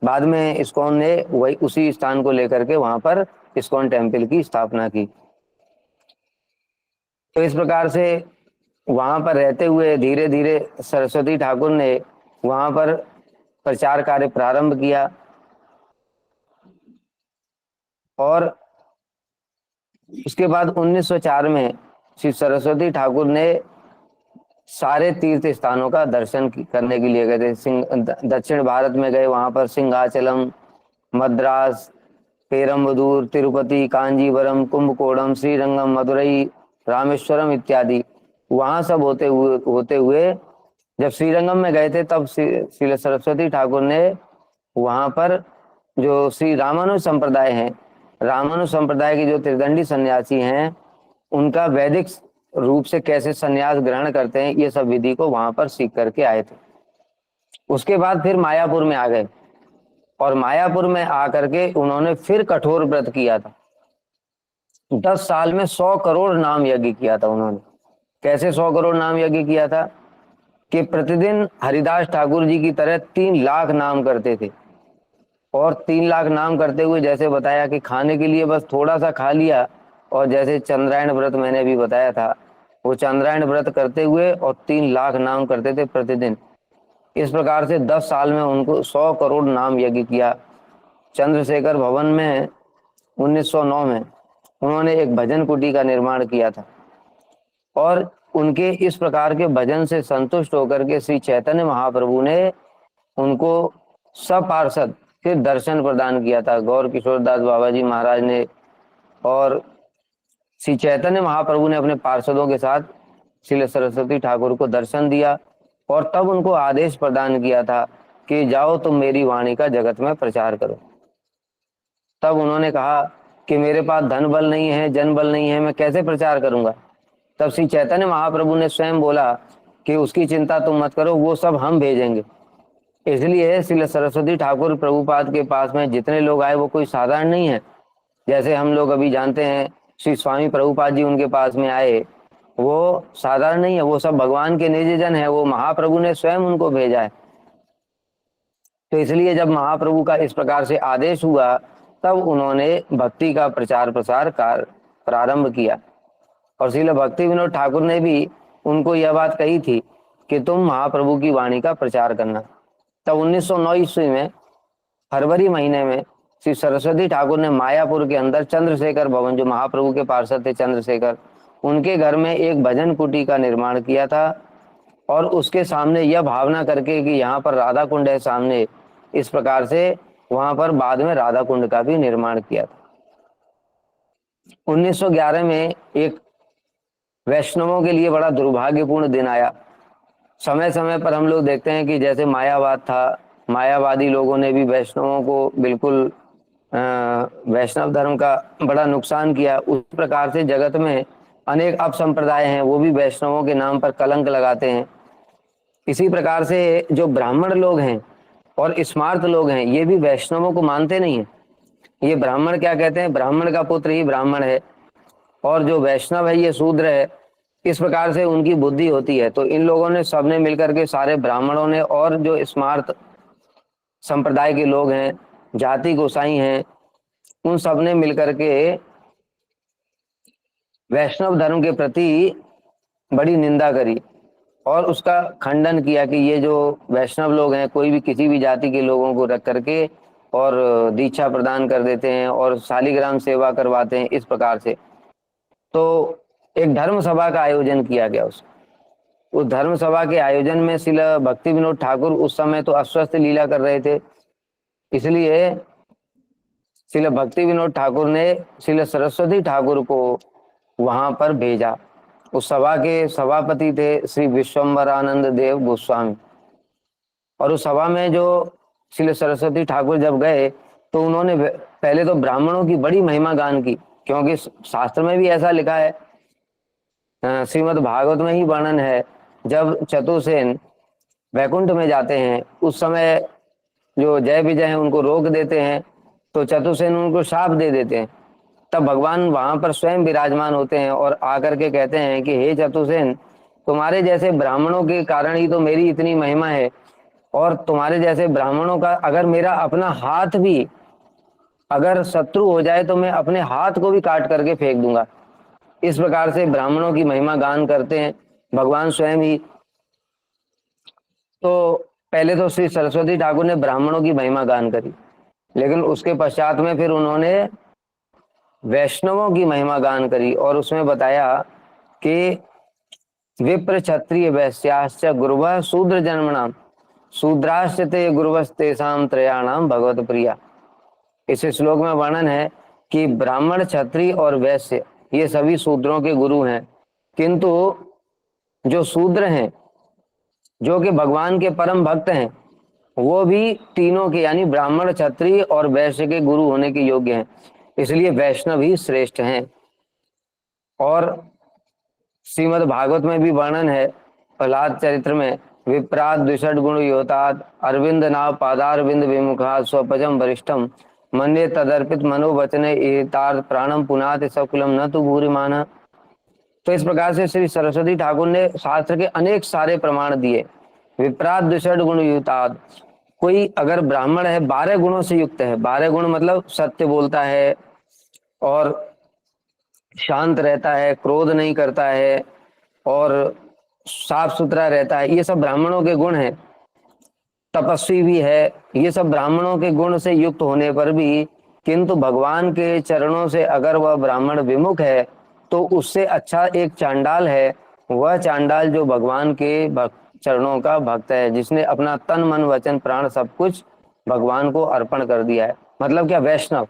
बाद में इस्कॉन ने वही उसी स्थान को लेकर के वहां पर इस्कॉन टेम्पल की स्थापना की। तो इस प्रकार से वहां पर रहते हुए धीरे धीरे सरस्वती ठाकुर ने वहां पर प्रचार कार्य प्रारंभ किया और उसके बाद 1904 में श्री सरस्वती ठाकुर ने सारे तीर्थ स्थानों का दर्शन करने के लिए गए थे। दक्षिण भारत में गए, वहां पर सिंहाचलम, मद्रास, पेरम्बदूर, तिरुपति, कांजीवरम, कुंभकोणम, श्रीरंगम, मदुरई, रामेश्वरम इत्यादि। वहां सब होते हुए जब श्रीरंगम में गए थे तब श्री सरस्वती ठाकुर ने वहां पर जो श्री रामानुज संप्रदाय है, रामानुज संप्रदाय के जो त्रिदंडी सन्यासी हैं, उनका वैदिक रूप से कैसे सन्यास ग्रहण करते हैं, ये सब विधि को वहां पर सीख करके आए थे। उसके बाद फिर मायापुर में आ गए और मायापुर में आकर के उन्होंने फिर कठोर व्रत किया था। 10 साल में 100 करोड़ नाम यज्ञ किया था उन्होंने। कैसे 100 करोड़ नाम यज्ञ किया था कि प्रतिदिन हरिदास ठाकुर जी की तरह 3 लाख नाम करते थे। और 3 लाख नाम करते हुए जैसे बताया कि खाने के लिए बस थोड़ा सा खा लिया, और जैसे चंद्रायण व्रत मैंने अभी बताया था, वो चंद्रायण व्रत करते हुए और 3 लाख नाम करते थे प्रतिदिन। इस प्रकार से 10 साल में उनको 100 करोड़ नाम यज्ञ किया। चंद्रशेखर भवन में 1909 में उन्होंने एक भजन कुटी का निर्माण किया था और उनके इस प्रकार के भजन से संतुष्ट होकर के श्री चैतन्य महाप्रभु ने उनको सपार्षद फिर दर्शन प्रदान किया था। गौर किशोर दास बाबा जी महाराज ने और श्री चैतन्य महाप्रभु ने अपने पार्षदों के साथ श्री सरस्वती ठाकुर को दर्शन दिया और तब उनको आदेश प्रदान किया था कि जाओ तुम मेरी वाणी का जगत में प्रचार करो। तब उन्होंने कहा कि मेरे पास धन बल नहीं है, जन बल नहीं है, मैं कैसे प्रचार करूंगा। तब श्री चैतन्य महाप्रभु ने स्वयं बोला कि उसकी चिंता तुम मत करो, वो सब हम भेजेंगे। इसलिए श्री सरस्वती ठाकुर प्रभुपाद के पास में जितने लोग आए वो कोई साधारण नहीं है। जैसे हम लोग अभी जानते हैं श्री स्वामी प्रभुपाद जी उनके पास में आए, वो साधारण नहीं है, वो सब भगवान के निज जन है, वो महाप्रभु ने स्वयं उनको भेजा है। तो इसलिए जब महाप्रभु का इस प्रकार से आदेश हुआ तब उन्होंने भक्ति का प्रचार प्रसार प्रारंभ किया। और श्रील भक्ति विनोद ठाकुर ने भी उनको यह बात कही थी कि तुम महाप्रभु की वाणी का प्रचार करना। तब 1909 ईस्वी में फरवरी महीने में श्री सरस्वती ठाकुर ने मायापुर के अंदर चंद्रशेखर भवन, जो महाप्रभु के पार्षद थे चंद्रशेखर, उनके घर में एक भजन कुटी का निर्माण किया था। और उसके सामने यह भावना करके कि यहाँ पर राधा कुंड है सामने, इस प्रकार से वहां पर बाद में राधा कुंड का भी निर्माण किया था। 1911 में एक वैष्णवों के लिए बड़ा दुर्भाग्यपूर्ण दिन आया। समय समय पर हम लोग देखते हैं कि जैसे मायावाद था, मायावादी लोगों ने भी वैष्णवों को बिल्कुल वैष्णव धर्म का बड़ा नुकसान किया। उस प्रकार से जगत में अनेक अपसंप्रदाय हैं, वो भी वैष्णवों के नाम पर कलंक लगाते हैं। इसी प्रकार से जो ब्राह्मण लोग हैं और स्मार्त लोग हैं, ये भी वैष्णवों को मानते नहीं हैं। ये ब्राह्मण क्या कहते हैं, ब्राह्मण का पुत्र ही ब्राह्मण है और जो वैष्णव है ये शूद्र है, इस प्रकार से उनकी बुद्धि होती है। तो इन लोगों ने सबने मिलकर के, सारे ब्राह्मणों ने और जो स्मार्त संप्रदाय के लोग हैं, जाति गोसाई हैं, उन सब ने मिलकर के वैष्णव धर्म के प्रति बड़ी निंदा करी और उसका खंडन किया कि ये जो वैष्णव लोग हैं, कोई भी किसी भी जाति के लोगों को रख करके और दीक्षा प्रदान कर देते हैं और शालिग्राम सेवा करवाते हैं, इस प्रकार से। तो एक धर्म सभा का आयोजन किया गया। उस धर्म सभा के आयोजन में श्रील भक्ति विनोद ठाकुर उस समय तो अस्वस्थ लीला कर रहे थे, इसलिए श्रील भक्ति विनोद ठाकुर ने श्रील सरस्वती ठाकुर को वहां पर भेजा। उस सभा के सभापति थे श्री विश्वम्भरानंद देव गोस्वामी। और उस सभा में जो श्रील सरस्वती ठाकुर जब गए तो उन्होंने पहले तो ब्राह्मणों की बड़ी महिमा गान की, क्योंकि शास्त्र में भी ऐसा लिखा है, श्रीमद् भागवत में ही वर्णन है, जब चतुर्सेन वैकुंठ में जाते हैं उस समय जो जय विजय हैं उनको रोक देते हैं, तो चतुर्सेन उनको शाप दे देते हैं। तब भगवान वहां पर स्वयं विराजमान होते हैं और आकर के कहते हैं कि हे चतुर्सेन, तुम्हारे जैसे ब्राह्मणों के कारण ही तो मेरी इतनी महिमा है, और तुम्हारे जैसे ब्राह्मणों का अगर मेरा अपना हाथ भी अगर शत्रु हो जाए तो मैं अपने हाथ को भी काट करके फेंक दूंगा। इस प्रकार से ब्राह्मणों की महिमा गान करते हैं भगवान स्वयं ही। तो पहले तो श्री सरस्वती ठाकुर ने ब्राह्मणों की महिमा गान करी, लेकिन उसके पश्चात में फिर उन्होंने वैष्णवों की महिमा गान करी और उसमें बताया कि विप्र क्षत्रिय वैश्याश्च गुरुवः शूद्र जन्मनाम शूद्राश्च ते गुरुवस्तेषां त्रयाणाम भगवत प्रिया। इस श्लोक में वर्णन है कि ब्राह्मण, क्षत्रिय और वैश्य ये सभी शूद्रों के गुरु हैं, किंतु जो शूद्र हैं, जो कि भगवान के परम भक्त हैं, वो भी तीनों के यानी ब्राह्मण, क्षत्रिय और वैश्य के गुरु होने के योग्य हैं, इसलिए वैष्णव ही श्रेष्ठ हैं। और श्रीमद् भागवत में भी वर्णन है, प्रहलाद चरित्र में, विप्राद द्विषड गुण योताद अरविंद नाव पादारविंद विमुखा स्वपजम वरिष्ठम मन्ये तदर्पित मनोवचने एतार्थ प्राणम पुनात सकुलम न तु भूरिमाना। तो इस प्रकार से श्री सरस्वती ठाकुर ने शास्त्र के अनेक सारे प्रमाण दिए। विप्राद द्विषड गुण युताद, कोई अगर ब्राह्मण है 12 गुणों से युक्त है, 12 गुण मतलब सत्य बोलता है और शांत रहता है, क्रोध नहीं करता है और साफ सुथरा रहता है, ये सब ब्राह्मणों के गुण हैं। तपस्वी भी है, ये सब ब्राह्मणों के गुण से युक्त होने पर भी, किंतु भगवान के चरणों से अगर वह ब्राह्मण विमुख है तो उससे अच्छा एक चांडाल है, वह चांडाल जो भगवान के चरणों का भक्त है, जिसने अपना तन मन वचन प्राण सब कुछ भगवान को अर्पण कर दिया है। मतलब क्या, वैष्णव,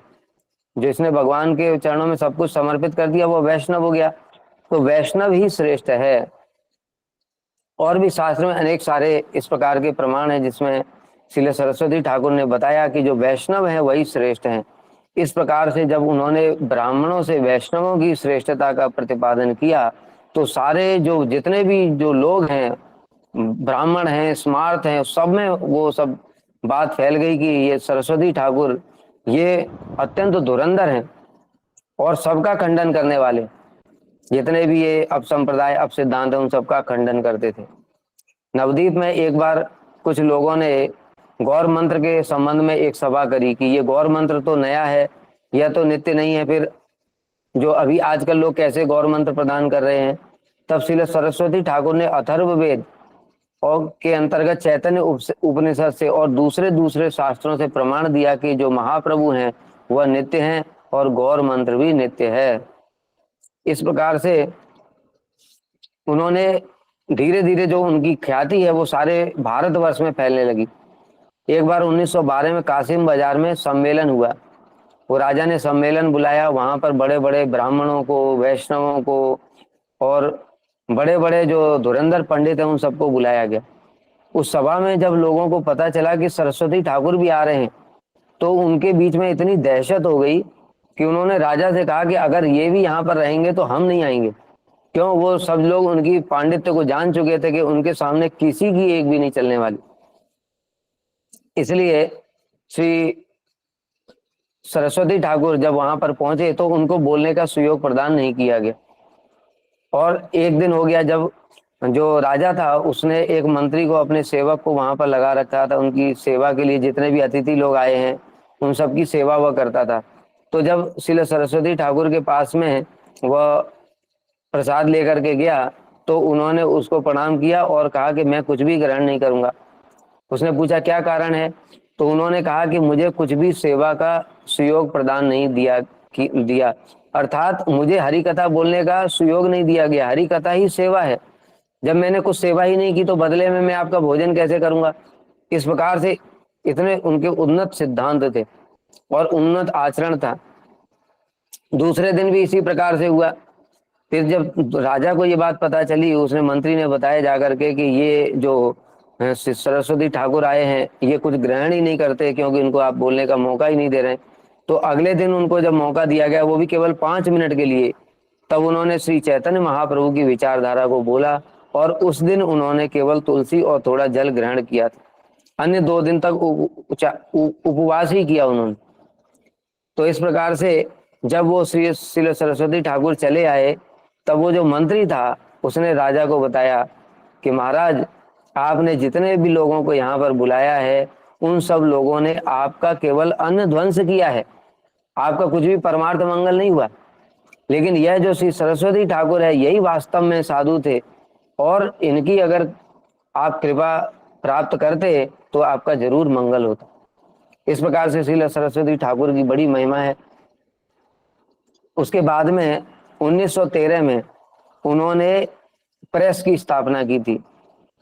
जिसने भगवान के चरणों में सब कुछ समर्पित कर दिया वो वैष्णव हो गया। तो वैष्णव ही श्रेष्ठ है। और भी शास्त्र में अनेक सारे इस प्रकार के प्रमाण हैं जिसमें श्रील सरस्वती ठाकुर ने बताया कि जो वैष्णव हैं वही श्रेष्ठ हैं। इस प्रकार से जब उन्होंने ब्राह्मणों से वैष्णवों की श्रेष्ठता का प्रतिपादन किया तो सारे जो जितने भी जो लोग हैं, ब्राह्मण हैं, स्मार्त हैं, सब में वो सब बात फैल गई कि ये सरस्वती ठाकुर ये अत्यंत धुरंधर हैं और सबका खंडन करने वाले, जितने भी ये अब संप्रदाय अब सिद्धांत है उन सबका खंडन करते थे। नवदीप में एक बार कुछ लोगों ने गौर मंत्र के संबंध में एक सभा करी कि ये गौर मंत्र तो नया है, यह तो नित्य नहीं है, फिर जो अभी आजकल लोग कैसे गौर मंत्र प्रदान कर रहे हैं, तब श्रील सरस्वती ठाकुर ने अथर्ववेद और के अंतर्गत चैतन्य उपनिषद से और दूसरे दूसरे शास्त्रों से प्रमाण दिया कि जो महाप्रभु हैं वह नित्य हैं और गौर मंत्र भी नित्य है। इस प्रकार से उन्होंने धीरे धीरे जो उनकी ख्याति है वो सारे भारतवर्ष में फैलने लगी। एक बार 1912 में कासिम बाजार में सम्मेलन हुआ। वो राजा ने सम्मेलन बुलाया, वहां पर बड़े बड़े ब्राह्मणों को, वैष्णवों को और बड़े बड़े जो धुरंधर पंडित हैं उन सबको बुलाया गया। उस सभा में जब लोगों को पता चला कि सरस्वती ठाकुर भी आ रहे हैं, तो उनके बीच में इतनी दहशत हो गई कि उन्होंने राजा से कहा कि अगर ये भी यहाँ पर रहेंगे तो हम नहीं आएंगे। क्यों? वो सब लोग उनकी पांडित्य को जान चुके थे कि उनके सामने किसी की एक भी नहीं चलने वाली। इसलिए श्री सरस्वती ठाकुर जब वहां पर पहुंचे तो उनको बोलने का सुयोग प्रदान नहीं किया गया। और एक दिन हो गया जब जो राजा था उसने एक मंत्री को, अपने सेवक को वहां पर लगा रखा था उनकी सेवा के लिए। जितने भी अतिथि लोग आए हैं उन सबकी सेवा वह करता था। तो जब श्री सरस्वती ठाकुर के पास में वह प्रसाद लेकर के गया तो उन्होंने उसको प्रणाम किया और कहा कि मैं कुछ भी ग्रहण नहीं करूंगा। उसने पूछा क्या कारण है, तो उन्होंने कहा कि मुझे कुछ भी सेवा का सुयोग प्रदान नहीं दिया, अर्थात मुझे हरि कथा बोलने का सुयोग नहीं दिया गया। हरि कथा ही सेवा है, जब मैंने कुछ सेवा ही नहीं की तो बदले में मैं आपका भोजन कैसे करूंगा। इस प्रकार से इतने उनके उन्नत सिद्धांत थे और उन्नत आचरण था। दूसरे दिन भी इसी प्रकार से हुआ। फिर जब राजा को ये बात पता चली, उसने मंत्री ने बताया जाकर के कि ये जो सरस्वती ठाकुर आए हैं ये कुछ ग्रहण ही नहीं करते, क्योंकि इनको आप बोलने का मौका ही नहीं दे रहे। तो अगले दिन उनको जब मौका दिया गया, वो भी केवल 5 मिनट के लिए, तब उन्होंने श्री चैतन्य महाप्रभु की विचारधारा को बोला और उस दिन उन्होंने केवल तुलसी और थोड़ा जल ग्रहण किया था। अन्य 2 दिन तक उपवास ही किया उन्होंने। तो इस प्रकार से जब वो श्री सरस्वती ठाकुर चले आए, तब वो जो मंत्री था उसने राजा को बताया कि महाराज, आपने जितने भी लोगों को यहाँ पर बुलाया है उन सब लोगों ने आपका केवल अन्न ध्वंस किया है, आपका कुछ भी परमार्थ मंगल नहीं हुआ। लेकिन यह जो श्री सरस्वती ठाकुर है यही वास्तव में साधु थे और इनकी अगर आप कृपा प्राप्त करते तो आपका जरूर मंगल होता। इस प्रकार से श्री सरस्वती ठाकुर की बड़ी महिमा है। उसके बाद में 1913 में उन्होंने प्रेस की स्थापना की थी।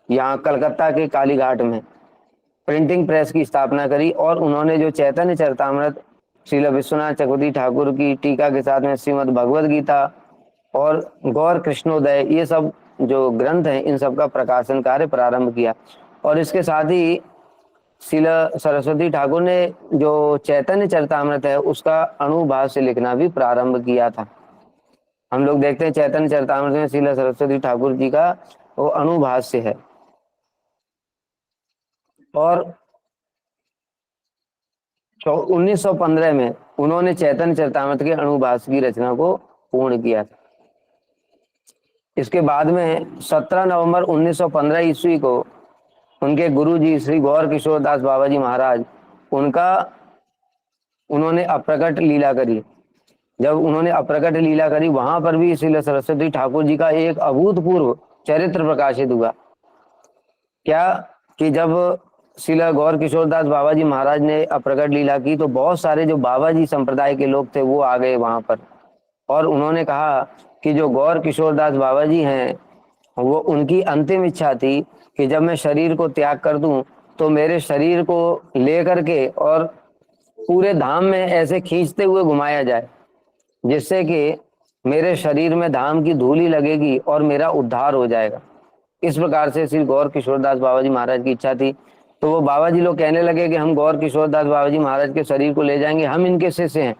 यहाँ कलकत्ता के कालीघाट में प्रिंटिंग प्रेस की स्थापना करी और उन्होंने जो चैतन्य चरितामृत, श्रील विश्वनाथ चक्रवर्ती ठाकुर की टीका के साथ में श्रीमद् भगवद गीता और गौर कृष्णोदय, ये सब जो ग्रंथ हैं इन सब का प्रकाशन कार्य प्रारंभ किया। और इसके साथ ही श्रील सरस्वती ठाकुर ने जो चैतन्य चरितामृत है उसका अणुभाष्य लिखना भी प्रारंभ किया था। हम लोग देखते हैं चैतन्य चरितामृत में श्रील सरस्वती ठाकुर जी का वो अणुभाष्य है। और 1915 में उन्होंने चैतन्य चरितामृत के अणुभाष्य की रचना को पूर्ण किया था। इसके बाद में 17 नवंबर 1915 ईस्वी को उनके गुरुजी श्री गौर किशोर दास बाबा जी महाराज, उन्होंने अप्रकट लीला करी। जब उन्होंने अप्रकट लीला करी वहां पर भी श्री सरस्वती ठाकुर जी का एक अभूतपूर्व चरित्र प्रकाशित हुआ। क्या कि जब श्रील गौर किशोर दास बाबा जी महाराज ने अप्रकट लीला की तो बहुत सारे जो बाबा जी संप्रदाय के लोग थे वो आ गए वहां पर और उन्होंने कहा कि जो गौर किशोर दास बाबा जी हैं वो, उनकी अंतिम इच्छा थी कि जब मैं शरीर को त्याग कर दूं तो मेरे शरीर को लेकर के और पूरे धाम में ऐसे खींचते हुए घुमाया जाए जिससे कि मेरे शरीर में धाम की धूली लगेगी और मेरा उद्धार हो जाएगा। इस प्रकार से श्री गौर किशोर दास बाबा जी महाराज की इच्छा थी। तो वो बाबा जी लोग कहने लगे कि हम गौर किशोर दास बाबा जी महाराज के शरीर को ले जाएंगे, हम इनके शिष्य हैं।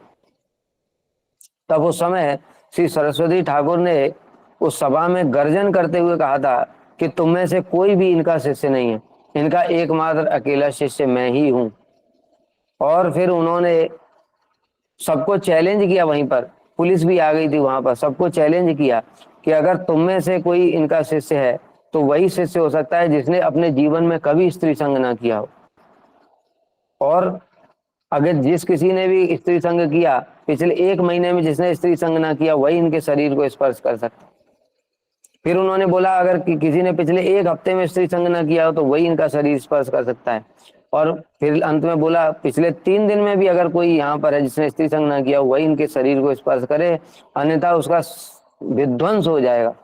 तब उस समय श्री सरस्वती ठाकुर ने उस सभा में गर्जन करते हुए कहा था कि तुम में से कोई भी इनका शिष्य नहीं है, इनका एकमात्र अकेला शिष्य मैं ही हूं। और फिर उन्होंने सबको चैलेंज किया, वहीं पर पुलिस भी आ गई थी वहां पर, सबको चैलेंज किया कि अगर तुम में से कोई इनका शिष्य है तो वही शिष्य हो सकता है जिसने अपने जीवन में कभी स्त्री संग ना किया हो। और अगर जिस किसी ने भी स्त्री संग किया, पिछले 1 महीने में जिसने स्त्री संग ना किया वही इनके शरीर को स्पर्श कर सकता। फिर उन्होंने बोला अगर किसी ने पिछले 1 हफ्ते में स्त्री संग ना किया हो तो वही इनका शरीर स्पर्श कर सकता है। और फिर अंत में बोला पिछले 3 दिन में भी अगर कोई यहाँ पर है जिसने स्त्री संग ना किया हो वही इनके शरीर को स्पर्श करे, अन्यथा उसका विध्वंस हो जाएगा।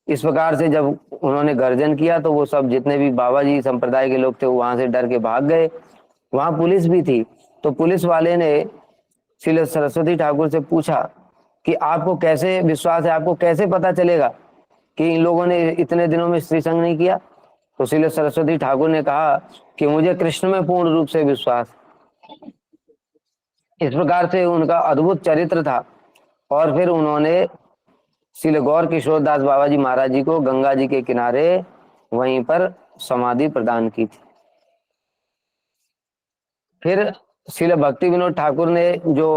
इस प्रकार से जब उन्होंने गर्जन किया तो वो सब जितने भी बाबा जी संप्रदाय के लोग थे वो वहां से डर के भाग गए। वहां पुलिस भी थी, तो पुलिस वाले ने श्री सरस्वती ठाकुर से पूछा कि आपको कैसे विश्वास है, आपको कैसे पता चलेगा कि इन लोगों ने इतने दिनों में स्त्री संग नहीं किया। तो श्री सरस्वती ठाकुर ने कहा कि मुझे कृष्ण में पूर्ण रूप से विश्वास। इस प्रकार से उनका अद्भुत चरित्र था। और फिर उन्होंने श्री गौर किशोर दास बाबा जी महाराज जी को गंगा जी के किनारे वहीं पर समाधि प्रदान की थी। फिर श्री भक्ति विनोद ठाकुर ने जो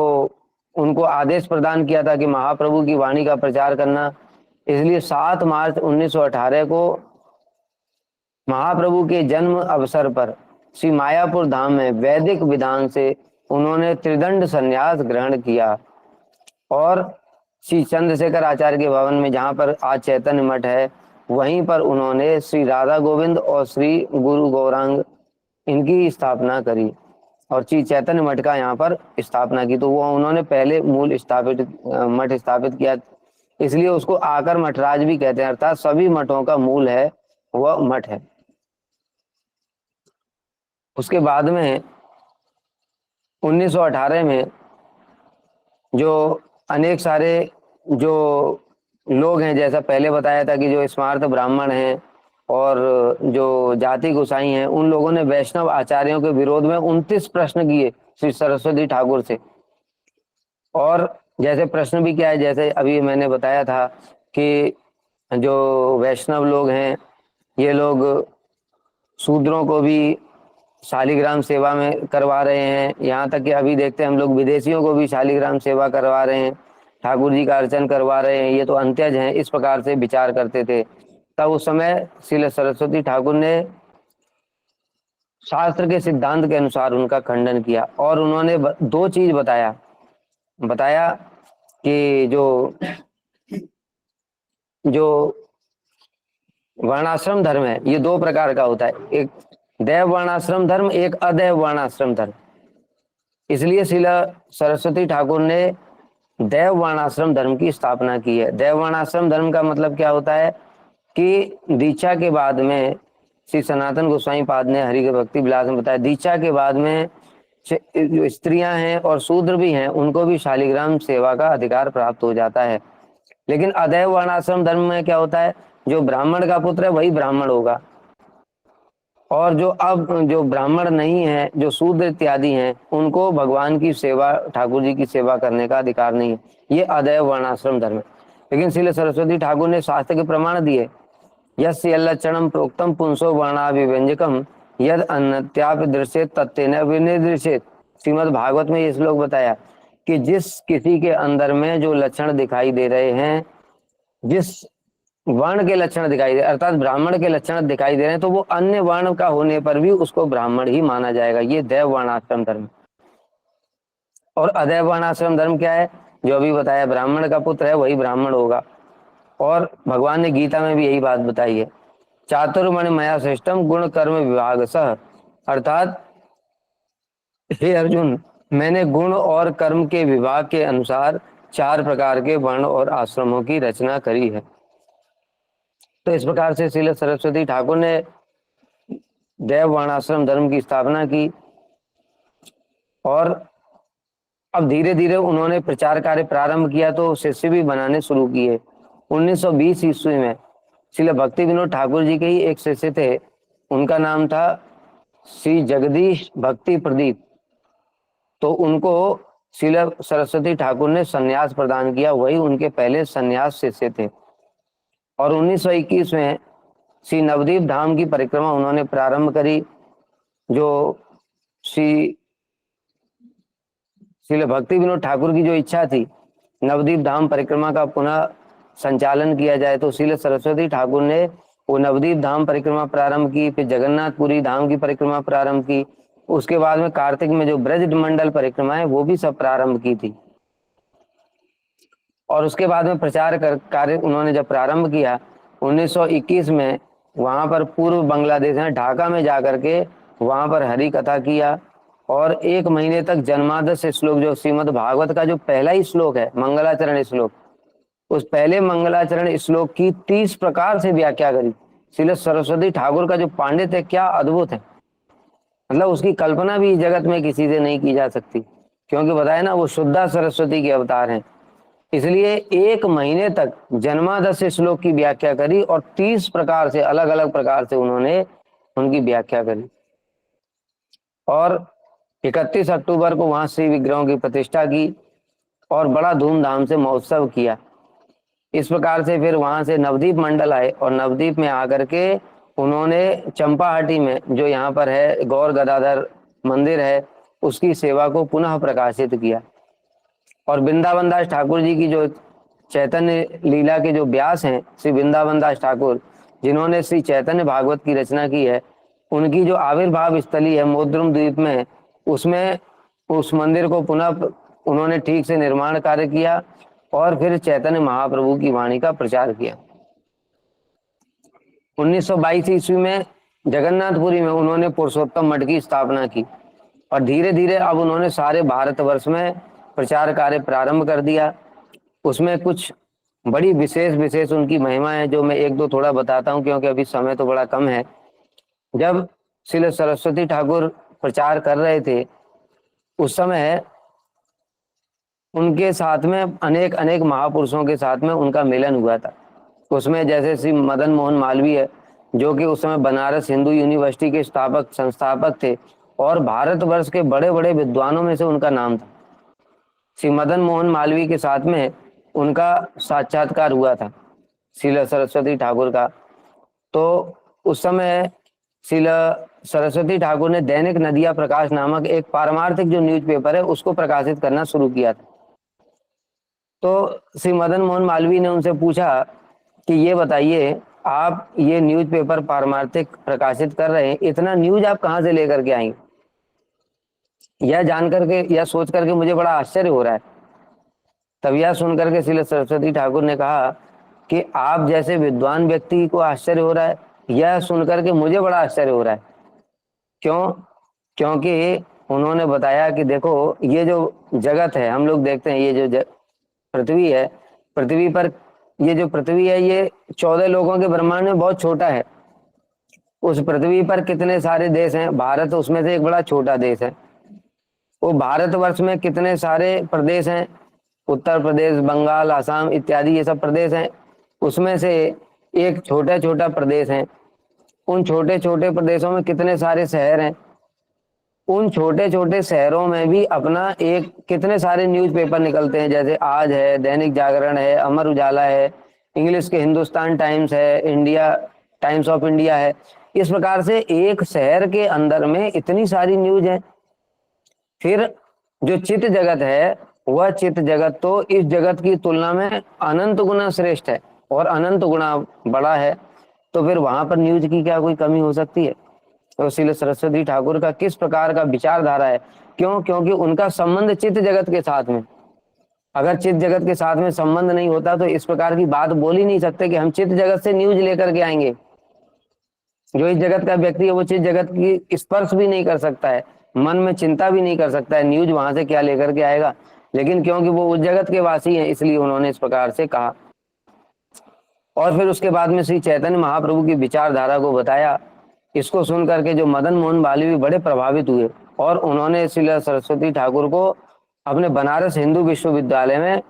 उनको आदेश प्रदान किया था कि महाप्रभु की वाणी का प्रचार करना, इसलिए 7 मार्च 1918 को महाप्रभु के जन्म अवसर पर श्री मायापुर धाम में वैदिक विधान से उन्होंने त्रिदंड संन्यास ग्रहण किया। और श्री चंद्रशेखर आचार्य के भवन में जहाँ पर आज चैतन्य मठ है वहीं पर उन्होंने श्री राधा गोविंद और श्री गुरु गौरांग इनकी स्थापना करी और श्री चैतन्य मठ का यहाँ पर स्थापना की। तो वो उन्होंने पहले मूल मठ स्थापित किया, इसलिए उसको आकर मठराज भी कहते हैं, अर्थात सभी मठों का मूल है वह मठ है। उसके बाद में 1918 में जो अनेक सारे जो लोग हैं, जैसा पहले बताया था कि जो स्मार्त ब्राह्मण हैं और जो जाति गोसाई हैं, उन लोगों ने वैष्णव आचार्यों के विरोध में 29 प्रश्न किए श्री सरस्वती ठाकुर से। और जैसे प्रश्न भी क्या है, जैसे अभी मैंने बताया था कि जो वैष्णव लोग हैं ये लोग शूद्रों को भी शालिग्राम सेवा में करवा रहे हैं, यहाँ तक कि अभी देखते हैं हम लोग विदेशियों को भी शालिग्राम सेवा करवा रहे हैं, ठाकुर जी का अर्चन करवा रहे हैं, ये तो अंत्यज हैं। इस प्रकार से विचार करते थे। तब उस समय श्री सरस्वती ठाकुर ने शास्त्र के सिद्धांत के अनुसार उनका खंडन किया और उन्होंने 2 चीज बताया कि जो वर्णाश्रम धर्म है ये 2 प्रकार का होता है, एक देव वर्णाश्रम धर्म, एक अदैव वर्णाश्रम धर्म। इसलिए श्री सरस्वती ठाकुर ने देव वर्णाश्रम धर्म की स्थापना की है। देव वर्णाश्रम धर्म का मतलब क्या होता है कि दीक्षा के बाद में श्री सनातन गोस्वामी पाद ने हरि के भक्ति विलास में बताया, दीक्षा के बाद में जो स्त्रियां हैं और शूद्र भी हैं उनको भी शालिग्राम सेवा का अधिकार प्राप्त हो जाता है। लेकिन अदैव वर्णाश्रम धर्म में क्या होता है, जो ब्राह्मण का पुत्र है वही ब्राह्मण होगा और जो ब्राह्मण नहीं है, जो शूद्र इत्यादि हैं, उनको भगवान की सेवा, ठाकुर जी की सेवा करने का अधिकार नहीं है। ये अदैव वर्णाश्रम धर्म है। लेकिन श्री सरस्वती ठाकुर ने शास्त्र के प्रमाण दिए, यस्य लक्षणम प्रोक्तम पुंसो वर्णाभिव्यंजकम यद अन्यत्यापि दृश्येत तत्तेन विनिर्दृश्येत। श्रीमद् भागवत में ये श्लोक बताया कि जिस किसी के अंदर में जो लक्षण दिखाई दे रहे हैं, जिस वर्ण के लक्षण दिखाई दे, अर्थात ब्राह्मण के लक्षण दिखाई दे रहे हैं, तो वो अन्य वर्ण का होने पर भी उसको ब्राह्मण ही माना जाएगा। ये देव वर्णाश्रम धर्म। और अदैव वर्णाश्रम धर्म क्या है, जो अभी बताया, ब्राह्मण का पुत्र है वही ब्राह्मण होगा। और भगवान ने गीता में भी यही बात बताई है, चातुर्मणि मया श्रेष्ठम गुण कर्म विभाग सह, अर्थात हे अर्जुन, मैंने गुण और कर्म के विभाग के अनुसार 4 प्रकार के वर्ण और आश्रमों की रचना करी है। तो इस प्रकार से श्री सरस्वती ठाकुर ने देव वर्णाश्रम धर्म की स्थापना की और अब धीरे धीरे उन्होंने प्रचार कार्य प्रारंभ किया तो शिष्य भी बनाने शुरू किए। 1920 ईस्वी में श्री भक्ति विनोद ठाकुर जी के ही एक शिष्य थे, उनका नाम था श्री जगदीश भक्ति प्रदीप। तो उनको श्री सरस्वती ठाकुर ने संन्यास प्रदान किया, वही उनके पहले संन्यास शिष्य थे। और 1921 में श्री नवदीप धाम की परिक्रमा उन्होंने प्रारंभ करी, जो श्री भक्ति विनोद ठाकुर की जो इच्छा थी नवदीप धाम परिक्रमा का पुनः संचालन किया जाए, तो श्री सरस्वती ठाकुर ने वो नवदीप धाम परिक्रमा प्रारंभ की, फिर जगन्नाथपुरी धाम की परिक्रमा प्रारंभ की, उसके बाद में कार्तिक में जो ब्रज मंडल परिक्रमा है वो भी सब प्रारंभ की थी। और उसके बाद में प्रचार कार्य उन्होंने जब प्रारंभ किया 1921 में, वहां पर पूर्व बांग्लादेश में ढाका में जाकर के वहां पर हरि कथा किया और 1 महीने तक जन्मादश श्लोक, जो श्रीमद् भागवत का जो पहला ही श्लोक है मंगलाचरण श्लोक, उस पहले मंगलाचरण श्लोक की 30 प्रकार से व्याख्या करी। श्रील सरस्वती ठाकुर का जो पांडित्य है क्या अद्भुत है, मतलब उसकी कल्पना भी जगत में किसी से नहीं की जा सकती, क्योंकि बताया ना वो शुद्धा सरस्वती के अवतार हैं। इसलिए 1 महीने तक जन्मादश श्लोक की व्याख्या करी और 30 प्रकार से अलग अलग प्रकार से उन्होंने उनकी व्याख्या करी। और 31 अक्टूबर को वहां श्री विग्रहों की प्रतिष्ठा की और बड़ा धूमधाम से महोत्सव किया। इस प्रकार से फिर वहां से नवदीप मंडल आए और नवदीप में आकर के उन्होंने चंपाहाटी में जो यहाँ पर है गौर गदाधर मंदिर है उसकी सेवा को पुनः प्रकाशित किया। और वृंदावन दास ठाकुर जी की जो चैतन्य लीला के जो व्यास हैं श्री वृंदावन दास ठाकुर, जिन्होंने श्री चैतन्य भागवत की रचना की है, उनकी जो आविर्भाव स्थली है मोद्रुम द्वीप में, उसमें उस मंदिर को पुनः उन्होंने ठीक से निर्माण कार्य किया और फिर चैतन्य महाप्रभु की वाणी का प्रचार किया। 1922 ईस्वी में जगन्नाथपुरी में उन्होंने पुरुषोत्तम मठ की स्थापना की और धीरे धीरे अब उन्होंने सारे भारतवर्ष में प्रचार कार्य प्रारंभ कर दिया। उसमें कुछ बड़ी विशेष विशेष उनकी महिमा है जो मैं एक दो थोड़ा बताता हूं, क्योंकि अभी समय तो बड़ा कम है। जब श्री सरस्वती ठाकुर प्रचार कर रहे थे उस समय उनके साथ में अनेक अनेक महापुरुषों के साथ में उनका मिलन हुआ था। उसमें जैसे श्री मदन मोहन मालवीय है जो कि उस समय बनारस हिंदू यूनिवर्सिटी के संस्थापक थे और भारतवर्ष के बड़े बड़े विद्वानों में से उनका नाम था। श्री मदन मोहन मालवीय के साथ में उनका साक्षात्कार हुआ था श्रील सरस्वती ठाकुर का। तो उस समय श्रील सरस्वती ठाकुर ने दैनिक नदिया प्रकाश नामक एक पारमार्थिक जो न्यूज़पेपर है उसको प्रकाशित करना शुरू किया था। तो श्री मदन मोहन मालवीय ने उनसे पूछा कि ये बताइए, आप ये न्यूज़पेपर पारमार्थिक प्रकाशित कर रहे हैं, इतना न्यूज आप कहाँ से लेकर के आएंगे? यह जान करके या सोच करके मुझे बड़ा आश्चर्य हो रहा है। तब यह सुन करके श्री सरस्वती ठाकुर ने कहा कि आप जैसे विद्वान व्यक्ति को आश्चर्य हो रहा है, यह सुन करके मुझे बड़ा आश्चर्य हो रहा है। क्यों? क्योंकि उन्होंने बताया कि देखो ये जो जगत है, हम लोग देखते हैं ये जो पृथ्वी है, पृथ्वी पर ये जो पृथ्वी है ये 14 लोगों के ब्रह्मांड में बहुत छोटा है। उस पृथ्वी पर कितने सारे देश हैं, भारत उसमें से एक बड़ा छोटा देश है। वो भारतवर्ष में कितने सारे प्रदेश हैं, उत्तर प्रदेश, बंगाल, असम इत्यादि ये सब प्रदेश हैं, उसमें से एक छोटा छोटा प्रदेश है। उन छोटे छोटे प्रदेशों में कितने सारे शहर हैं, उन छोटे छोटे शहरों में भी अपना एक कितने सारे न्यूज़पेपर निकलते हैं, जैसे आज है, दैनिक जागरण है, अमर उजाला है, इंग्लिश के हिंदुस्तान टाइम्स है, इंडिया टाइम्स ऑफ इंडिया है। इस प्रकार से एक शहर के अंदर में इतनी सारी न्यूज है। फिर जो चित्त जगत है वह चित्त जगत तो इस जगत की तुलना में अनंत गुना श्रेष्ठ है और अनंत गुना बड़ा है। तो फिर वहां पर न्यूज की क्या कोई कमी हो सकती है? तो श्री सरस्वती ठाकुर का किस प्रकार का विचारधारा है? क्यों? क्योंकि उनका संबंध चित्त जगत के साथ में, अगर चित्त जगत के साथ में संबंध नहीं होता तो इस प्रकार की बात बोल ही नहीं सकते कि हम चित्त जगत से न्यूज लेकर के आएंगे। जो इस जगत का व्यक्ति है वो चित्त जगत की स्पर्श भी नहीं कर सकता है, मन में चिंता भी नहीं कर सकता है, न्यूज वहां से क्या लेकर के आएगा। लेकिन क्योंकि वो उस जगत के वासी हैं इसलिए उन्होंने इस प्रकार से कहा। और फिर उसके बाद में श्री चैतन्य महाप्रभु की विचारधारा को बताया। इसको सुन करके जो मदन मोहन मालवीय बड़े प्रभावित हुए और उन्होंने श्री सरस्वती ठाकुर को अपने बनारस हिंदू विश्वविद्यालय में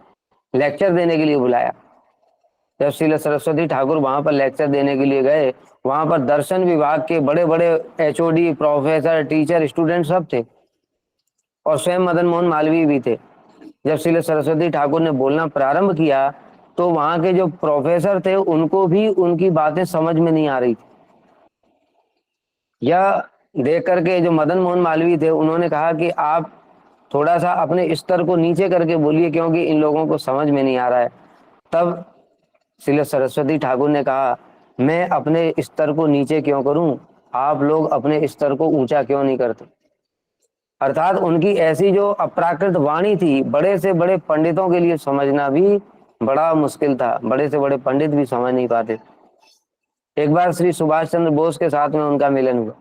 लेक्चर देने के लिए बुलाया। जब श्री सरस्वती ठाकुर वहां पर लेक्चर देने के लिए गए, वहां पर दर्शन विभाग के बड़े बड़े एचओडी, प्रोफेसर, टीचर, स्टूडेंट सब थे और स्वयं मदन मोहन मालवीय भी थे। जब श्री सरस्वती ठाकुर ने बोलना प्रारंभ किया तो वहां के जो प्रोफेसर थे उनको भी उनकी बातें समझ में नहीं आ रही थी। यह देख करके जो मदन मोहन मालवीय थे उन्होंने कहा कि आप थोड़ा सा अपने स्तर को नीचे करके बोलिए क्योंकि इन लोगों को समझ में नहीं आ रहा है। तब श्री सरस्वती ठाकुर ने कहा, मैं अपने स्तर को नीचे क्यों करूं, आप लोग अपने स्तर को ऊंचा क्यों नहीं करते? अर्थात उनकी ऐसी जो अप्राकृत वाणी थी, बड़े से बड़े पंडितों के लिए समझना भी बड़ा मुश्किल था, बड़े से बड़े पंडित भी समझ नहीं पाते। एक बार श्री सुभाष चंद्र बोस के साथ में उनका मिलन हुआ।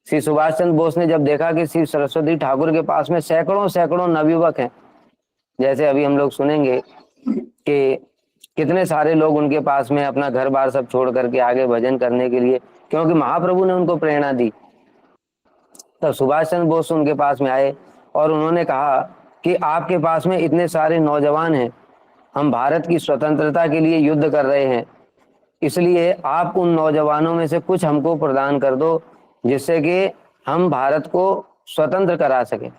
श्री सुभाष चंद्र बोस ने जब देखा कि श्री सरस्वती ठाकुर के पास में सैकड़ों सैकड़ों नवयुवक हैं, जैसे अभी हम लोग सुनेंगे कि कितने सारे लोग उनके पास में अपना घर बार सब छोड़ करके आगे भजन करने के लिए, क्योंकि महाप्रभु ने उनको प्रेरणा दी। तब सुभाष चंद्र बोस उनके पास में आए और उन्होंने कहा कि आपके पास में इतने सारे नौजवान हैं, हम भारत की स्वतंत्रता के लिए युद्ध कर रहे हैं, इसलिए आप उन नौजवानों में से कुछ हमको प्रदान कर दो जिससे कि हम भारत को स्वतंत्र करा सकें।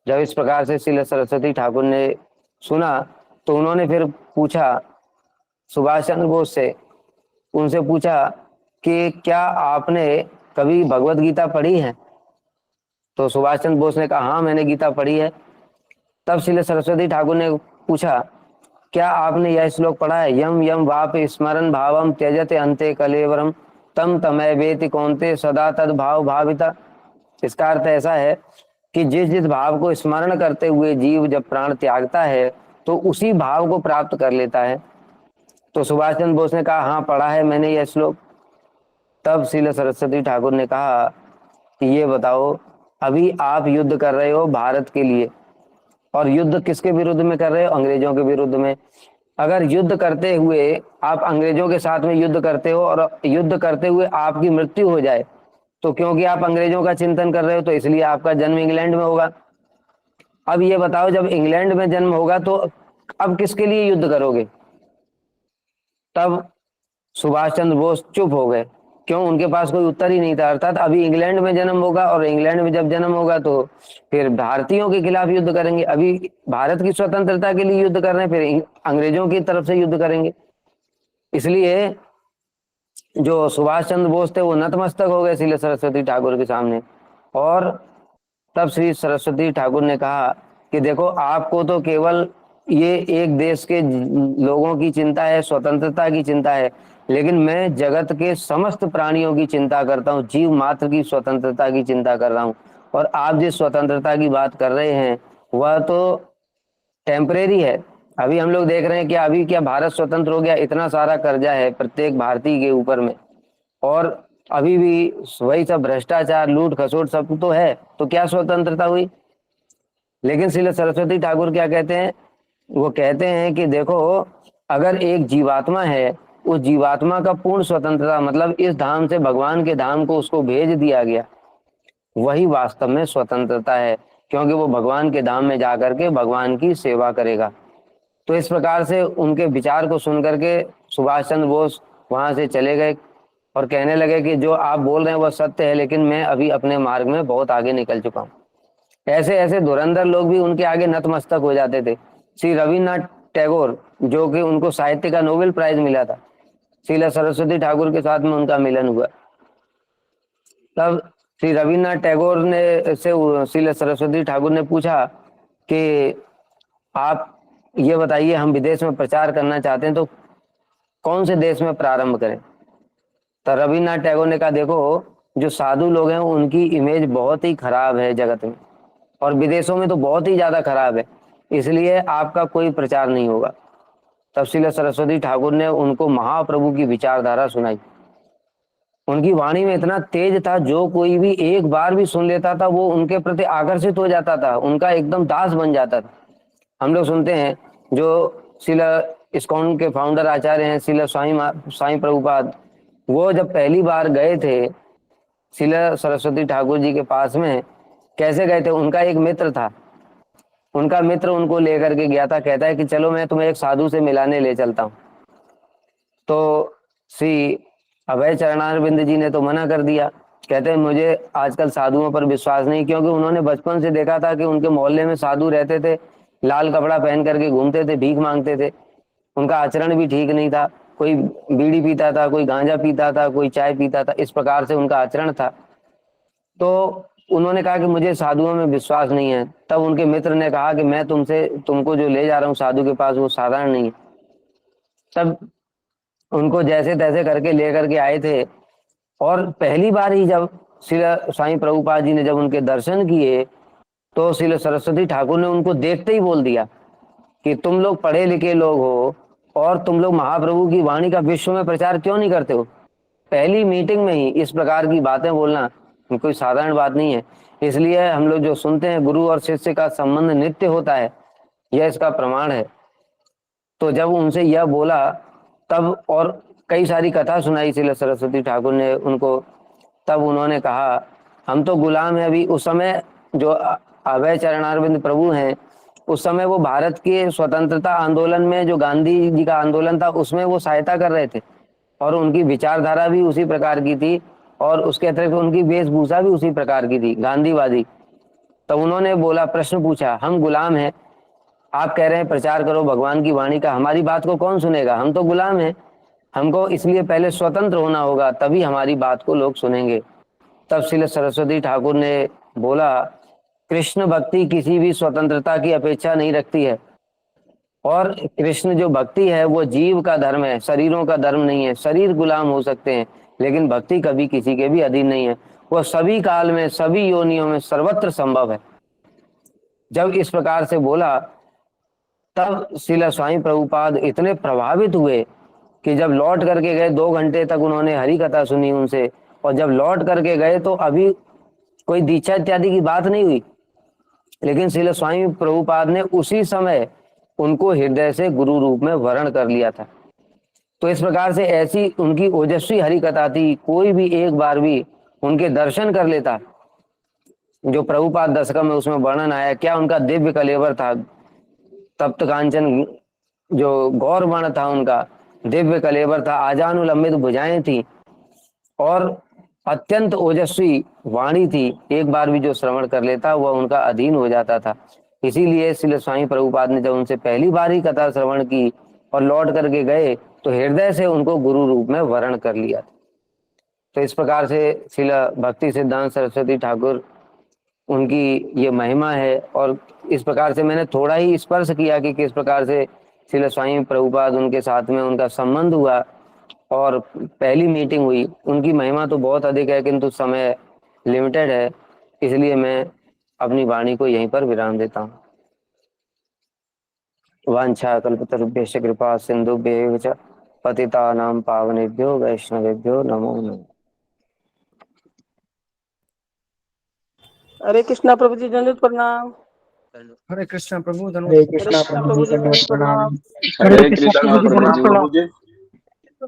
जब इस प्रकार से श्री सरस्वती ठाकुर ने सुना तो उन्होंने फिर पूछा सुभाष चंद्र बोस से, उनसे पूछा कि क्या आपने कभी भगवत गीता पढ़ी है? तो सुभाष चंद्र बोस ने कहा हाँ, मैंने गीता पढ़ी है। तब श्री सरस्वती ठाकुर ने पूछा क्या आपने यह श्लोक पढ़ा है, यम यम वाप स्मरण भावम त्यजते अंते कलेवरम तम तमय वेति कौन्ते सदा तद भाव भाविता। इसका अर्थ ऐसा है कि जिस जिस भाव को स्मरण करते हुए जीव जब प्राण त्यागता है तो उसी भाव को प्राप्त कर लेता है। तो सुभाष चंद्र बोस ने कहा हाँ, पढ़ा है मैंने यह श्लोक। तब श्री सरस्वती ठाकुर ने कहा कि ये बताओ, अभी आप युद्ध कर रहे हो भारत के लिए, और युद्ध किसके विरुद्ध में कर रहे हो? अंग्रेजों के विरुद्ध में। अगर युद्ध करते हुए आप अंग्रेजों के साथ में युद्ध करते हो और युद्ध करते हुए आपकी मृत्यु हो जाए, तो क्योंकि आप अंग्रेजों का चिंतन कर रहे हो तो इसलिए आपका जन्म इंग्लैंड में होगा। अब ये बताओ, जब इंग्लैंड में जन्म होगा तो अब किसके लिए युद्ध करोगे? तब सुभाष चंद्र बोस चुप हो गए, क्यों? उनके पास कोई उत्तर ही नहीं था। अर्थात अभी इंग्लैंड में जन्म होगा और इंग्लैंड में जब जन्म होगा तो फिर भारतीयों के खिलाफ युद्ध करेंगे। अभी भारत की स्वतंत्रता के लिए युद्ध कर रहे हैं, फिर अंग्रेजों की तरफ से युद्ध करेंगे। इसलिए जो सुभाष चंद्र बोस थे वो नतमस्तक हो गए श्री सरस्वती ठाकुर के सामने। और तब श्री सरस्वती ठाकुर ने कहा कि देखो, आपको तो केवल ये एक देश के लोगों की चिंता है, स्वतंत्रता की चिंता है, लेकिन मैं जगत के समस्त प्राणियों की चिंता करता हूँ, जीव मात्र की स्वतंत्रता की चिंता कर रहा हूँ। और आप जिस स्वतंत्रता की बात कर रहे हैं वह तो टेम्परेरी है। अभी हम लोग देख रहे हैं कि अभी क्या भारत स्वतंत्र हो गया? इतना सारा कर्जा है प्रत्येक भारतीय के ऊपर में, और अभी भी वही सब भ्रष्टाचार, लूट खसोट सब तो है, तो क्या स्वतंत्रता हुई? लेकिन श्री सरस्वती ठाकुर क्या कहते हैं? वो कहते हैं कि देखो, अगर एक जीवात्मा है, उस जीवात्मा का पूर्ण स्वतंत्रता मतलब इस धाम से भगवान के धाम को उसको भेज दिया गया, वही वास्तव में स्वतंत्रता है, क्योंकि वो भगवान के धाम में जाकर के भगवान की सेवा करेगा। तो इस प्रकार से उनके विचार को सुन करके सुभाष चंद्र बोस वहां से चले गए और कहने लगे कि जो आप बोल रहे हैं वह सत्य है, लेकिन मैं अभी अपने मार्ग में बहुत आगे निकल चुका हूँ। ऐसे ऐसे धुरंधर लोग भी उनके आगे नतमस्तक हो जाते थे। श्री रविन्द्रनाथ टैगोर, जो कि उनको साहित्य का नोबेल प्राइज मिला था, श्री सरस्वती ठाकुर के साथ में उनका मिलन हुआ। तब श्री रविन्द्रनाथ टैगोर ने से श्री सरस्वती ठाकुर ने पूछा कि आप ये बताइए, हम विदेश में प्रचार करना चाहते हैं तो कौन से देश में प्रारंभ करें? तो रविन्द्रनाथ टैगोर ने कहा देखो, जो साधु लोग हैं उनकी इमेज बहुत ही खराब है जगत में, और विदेशों में तो बहुत ही ज्यादा खराब है, इसलिए आपका कोई प्रचार नहीं होगा। तब श्री सरस्वती ठाकुर ने उनको महाप्रभु की विचारधारा सुनाई। उनकी वाणी में इतना तेज था, जो कोई भी एक बार भी सुन लेता था वो उनके प्रति आकर्षित हो जाता था, उनका एकदम दास बन जाता था। हम लोग सुनते हैं जो श्रील इस्कॉन के फाउंडर आचार्य हैं श्रील साईं प्रभुपाद, वो जब पहली बार गए थे श्रील सरस्वती ठाकुर जी के पास में, कैसे गए थे? उनका एक मित्र था, उनका मित्र उनको लेकर के गया था, कहता है कि चलो मैं तुम्हें एक साधु से मिलाने ले चलता हूँ। तो श्री अभय चरणारविंद जी ने तो मना कर दिया, कहते हैं मुझे आजकल साधुओं पर विश्वास नहीं, क्योंकि उन्होंने बचपन से देखा था कि उनके मोहल्ले में साधु रहते थे, लाल कपड़ा पहन करके घूमते थे, भीख मांगते थे, उनका आचरण भी ठीक नहीं था, कोई बीड़ी पीता था, कोई गांजा पीता था, कोई चाय पीता था, इस प्रकार से उनका आचरण था। तो उन्होंने कहा कि मुझे साधुओं में विश्वास नहीं है। तब उनके मित्र ने कहा कि मैं तुमको जो ले जा रहा हूँ साधु के पास, वो साधारण नहीं है। तब उनको जैसे तैसे करके ले करके आए थे, और पहली बार ही जब श्री साईं प्रभुपाद जी ने जब उनके दर्शन किए तो श्री सरस्वती ठाकुर ने उनको देखते ही बोल दिया कि तुम लोग पढ़े लिखे लोग हो और तुम लोग महाप्रभु की वाणी का विश्व में प्रचार क्यों नहीं करते हो। पहली मीटिंग में ही इस प्रकार की बातें बोलना कोई साधारण बात नहीं है। इसलिए हम लोग जो सुनते हैं गुरु और शिष्य का संबंध नित्य होता है, यह इसका प्रमाण है। तो जब उनसे यह बोला तब और कई सारी कथा सुनाई श्री सरस्वती ठाकुर ने उनको, तब उन्होंने कहा हम तो गुलाम है। अभी उस समय जो अभय चरणारविंद प्रभु हैं, उस समय वो भारत के स्वतंत्रता आंदोलन में जो गांधी जी का आंदोलन था उसमें वो सहायता कर रहे थे और उनकी विचारधारा भी उसी प्रकार की थी और उसके अतिरिक्त उनकी वेशभूषा भी उसी प्रकार की थी, गांधीवादी। तो उन्होंने बोला, प्रश्न पूछा, हम गुलाम हैं, आप कह रहे हैं प्रचार करो भगवान की वाणी का, हमारी बात को कौन सुनेगा, हम तो गुलाम हैं, हमको इसलिए पहले स्वतंत्र होना होगा तभी हमारी बात को लोग सुनेंगे। तब श्री सरस्वती ठाकुर ने बोला, कृष्ण भक्ति किसी भी स्वतंत्रता की अपेक्षा नहीं रखती है और कृष्ण जो भक्ति है वो जीव का धर्म है, शरीरों का धर्म नहीं है। शरीर गुलाम हो सकते हैं लेकिन भक्ति कभी किसी के भी अधीन नहीं है, वो सभी काल में सभी योनियों में सर्वत्र संभव है। जब इस प्रकार से बोला तब श्रील स्वामी प्रभुपाद इतने प्रभावित हुए कि जब लौट करके गए 2 घंटे तक उन्होंने हरि कथा सुनी उनसे, और जब लौट करके गए तो अभी कोई दीक्षा इत्यादि की बात नहीं हुई, लेकिन श्रील स्वामी प्रभुपाद ने उसी समय उनको हृदय से गुरु रूप में वर्ण कर लिया था। तो इस प्रकार से ऐसी उनकी ओजस्वी हरि कथा थी, कोई भी एक बार भी उनके दर्शन कर लेता। जो प्रभुपाद दशकम में उसमें वर्णन आया, क्या उनका दिव्य कलेवर था, तप्त कांचन जो गौर वर्ण था, उनका दिव्य कलेवर था, आजानुलंबित भुजाएं थी और अत्यंत ओजस्वी वाणी थी। एक बार भी जो श्रवण कर लेता वह उनका अधीन हो जाता था। इसीलिए श्रील स्वामी प्रभुपाद ने जब उनसे पहली बार ही कथा श्रवण की और लौट करके गए तो हृदय से उनको गुरु रूप में वर्ण कर लिया था। तो इस प्रकार से श्रील भक्ति सिद्धांत सरस्वती ठाकुर, उनकी ये महिमा है। और इस प्रकार से मैंने थोड़ा ही स्पर्श किया कि किस प्रकार से श्रील स्वामी प्रभुपाद उनके साथ में उनका संबंध हुआ और पहली मीटिंग हुई। उनकी महिमा तो बहुत अधिक है किंतु समय लिमिटेड है, इसलिए मैं अपनी वाणी को यहीं पर विराम देता हूँ। वांछा कल्पतरुभ्यश्च कृपा सिंधुभ्यैव च पतितानां पावनेभ्यो वैष्णवेभ्यो नमो नमः। हरे कृष्णा प्रभु जी, दंडवत प्रणाम। हरे कृष्ण प्रभु हरे हरे कृष्णा कृष्णा प्रभु प्रभु जी जी, दंडवत दंडवत प्रणाम। प्रणाम। हरे कृष्णा कृष्ण प्रभु प्रभु जी प्रभु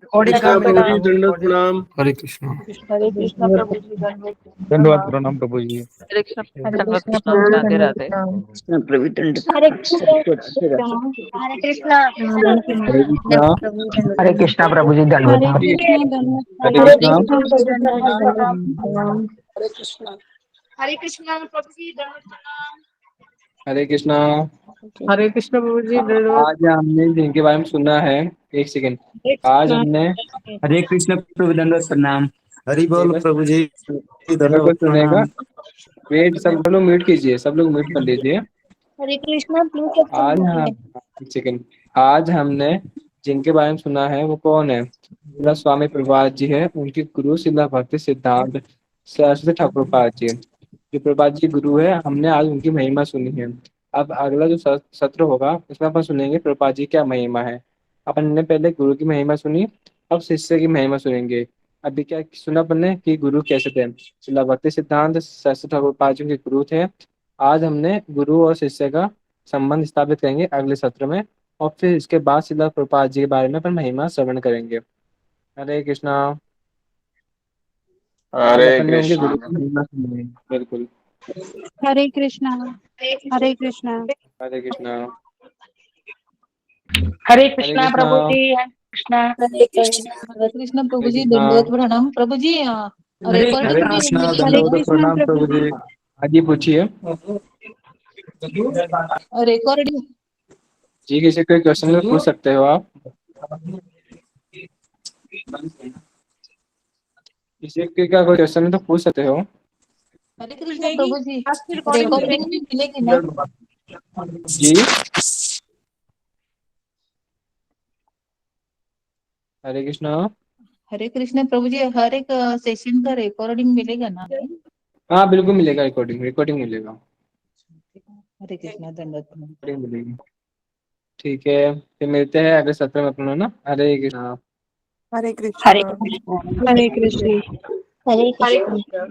जी कृष्णा प्रभु जी दंडवत प्रणाम। हरे कृष्ण हरे कृष्णा प्रभु जी, दंडवत धन्यवाद प्रणाम। प्रणाम प्रभु जी। हरे कृष्ण हरे दंडवत कृष्णा प्रणाम, प्रभु राधे दंडवत राधे। प्रणाम। प्रभु दंड हरे कृष्ण प्रणाम। हरे कृष्णा हरे हरे कृष्णा। प्रभु दंडवत हरे कृष्णा प्रभु जी दंडवत हरे प्रणाम। कृष्णा दंडवत हरे प्रणाम। हरे कृष्णा। कृष्णा प्रभु जी दंडवत प्रणाम। दंडवत प्रणाम। हरे कृष्णा। हरे कृष्णा प्रभु जी, दंडवत प्रणाम। हरे कृष्णा। हरे कृष्णा प्रभु जी, दंडवत। आज हमने जिनके बारे में सुना है, एक सेकेंड, हरे आज कृष्णा। हमने हरे कृष्ण प्रभु दंडवत प्रणाम। हरि ये बोल बस प्रभु जी मेरे को दंडवत सुनेगा। प्रणाम। वेट, सब लोग म्यूट कीजिए, सब लोग म्यूट कर लीजिए। हरे कृष्णा प्लीज कैप्चर आज कीजिए। हम एक सेकेंड, आज हमने जिनके बारे में सुना है वो कौन है? श्रील स्वामी प्रभुपाद जी है, उनके गुरु श्रील भक्ति सिद्धांत सरस्वती ठाकुर पाद जी, जो प्रभुपाद जी गुरु है। हमने आज उनकी महिमा सुनी है। अब अगला जो सत्र होगा उसमें अपन सुनेंगे प्रभुपाद जी क्या महिमा है। अपन ने पहले गुरु की महिमा सुनी, अब शिष्य की महिमा सुनेंगे। अभी क्या सुना अपन ने कि गुरु कैसे थे? श्रील भक्ति सिद्धांत सरस्वती ठाकुर पाद जी उनके गुरु थे। आज हमने गुरु और शिष्य का संबंध स्थापित करेंगे अगले सत्र में, और फिर इसके बाद श्रील प्रभुपाद जी के बारे में अपन महिमा श्रवण करेंगे। हरे कृष्णा। आज हरे अपन ने उनके गुरु कृष्ण। की महिमा सुनी है। बिल्कुल। हरे कृष्णा। हरे कृष्णा। हरे कृष्णा। हरे हरे कृष्णा कृष्णा। प्रभु जी, हरे कृष्णा। हरे कृष्णा। हरे कृष्णा हरे प्रभु जी, कृष्णा। दंडवत प्रणाम। प्रभु जी हरे रिकॉर्डिंग भी कृष्णा हरे दंडवत कृष्णा प्रणाम प्रभु प्रभु जी। जी। हाँ जी, पूछिए। रिकॉर्डिंग। जी, किसी कोई क्वेश्चन तो पूछ सकते हो आप। किसी का कोई क्वेश्चन है तो पूछ सकते हो। हरे कृष्णा प्रभु जी, रिकॉर्डिंग रिकॉर्डिंग भी मिलेगी ना? जी। हरे कृष्णा। हरे कृष्ण प्रभु जी, हर एक सेशन का रिकॉर्डिंग मिलेगा ना? हाँ बिल्कुल मिलेगा, रिकॉर्डिंग रिकॉर्डिंग मिलेगा। हरे कृष्णा, दंडवत प्रणाम। रिकॉर्डिंग मिलेगी। ठीक है, फिर मिलते हैं अगले सत्र में अपना ना। हरे कृष्णा। हरे हरे कृष्णा। कृष्णा। हरे कृष्ण। हरे हरे कृष्णा। कृष्णा।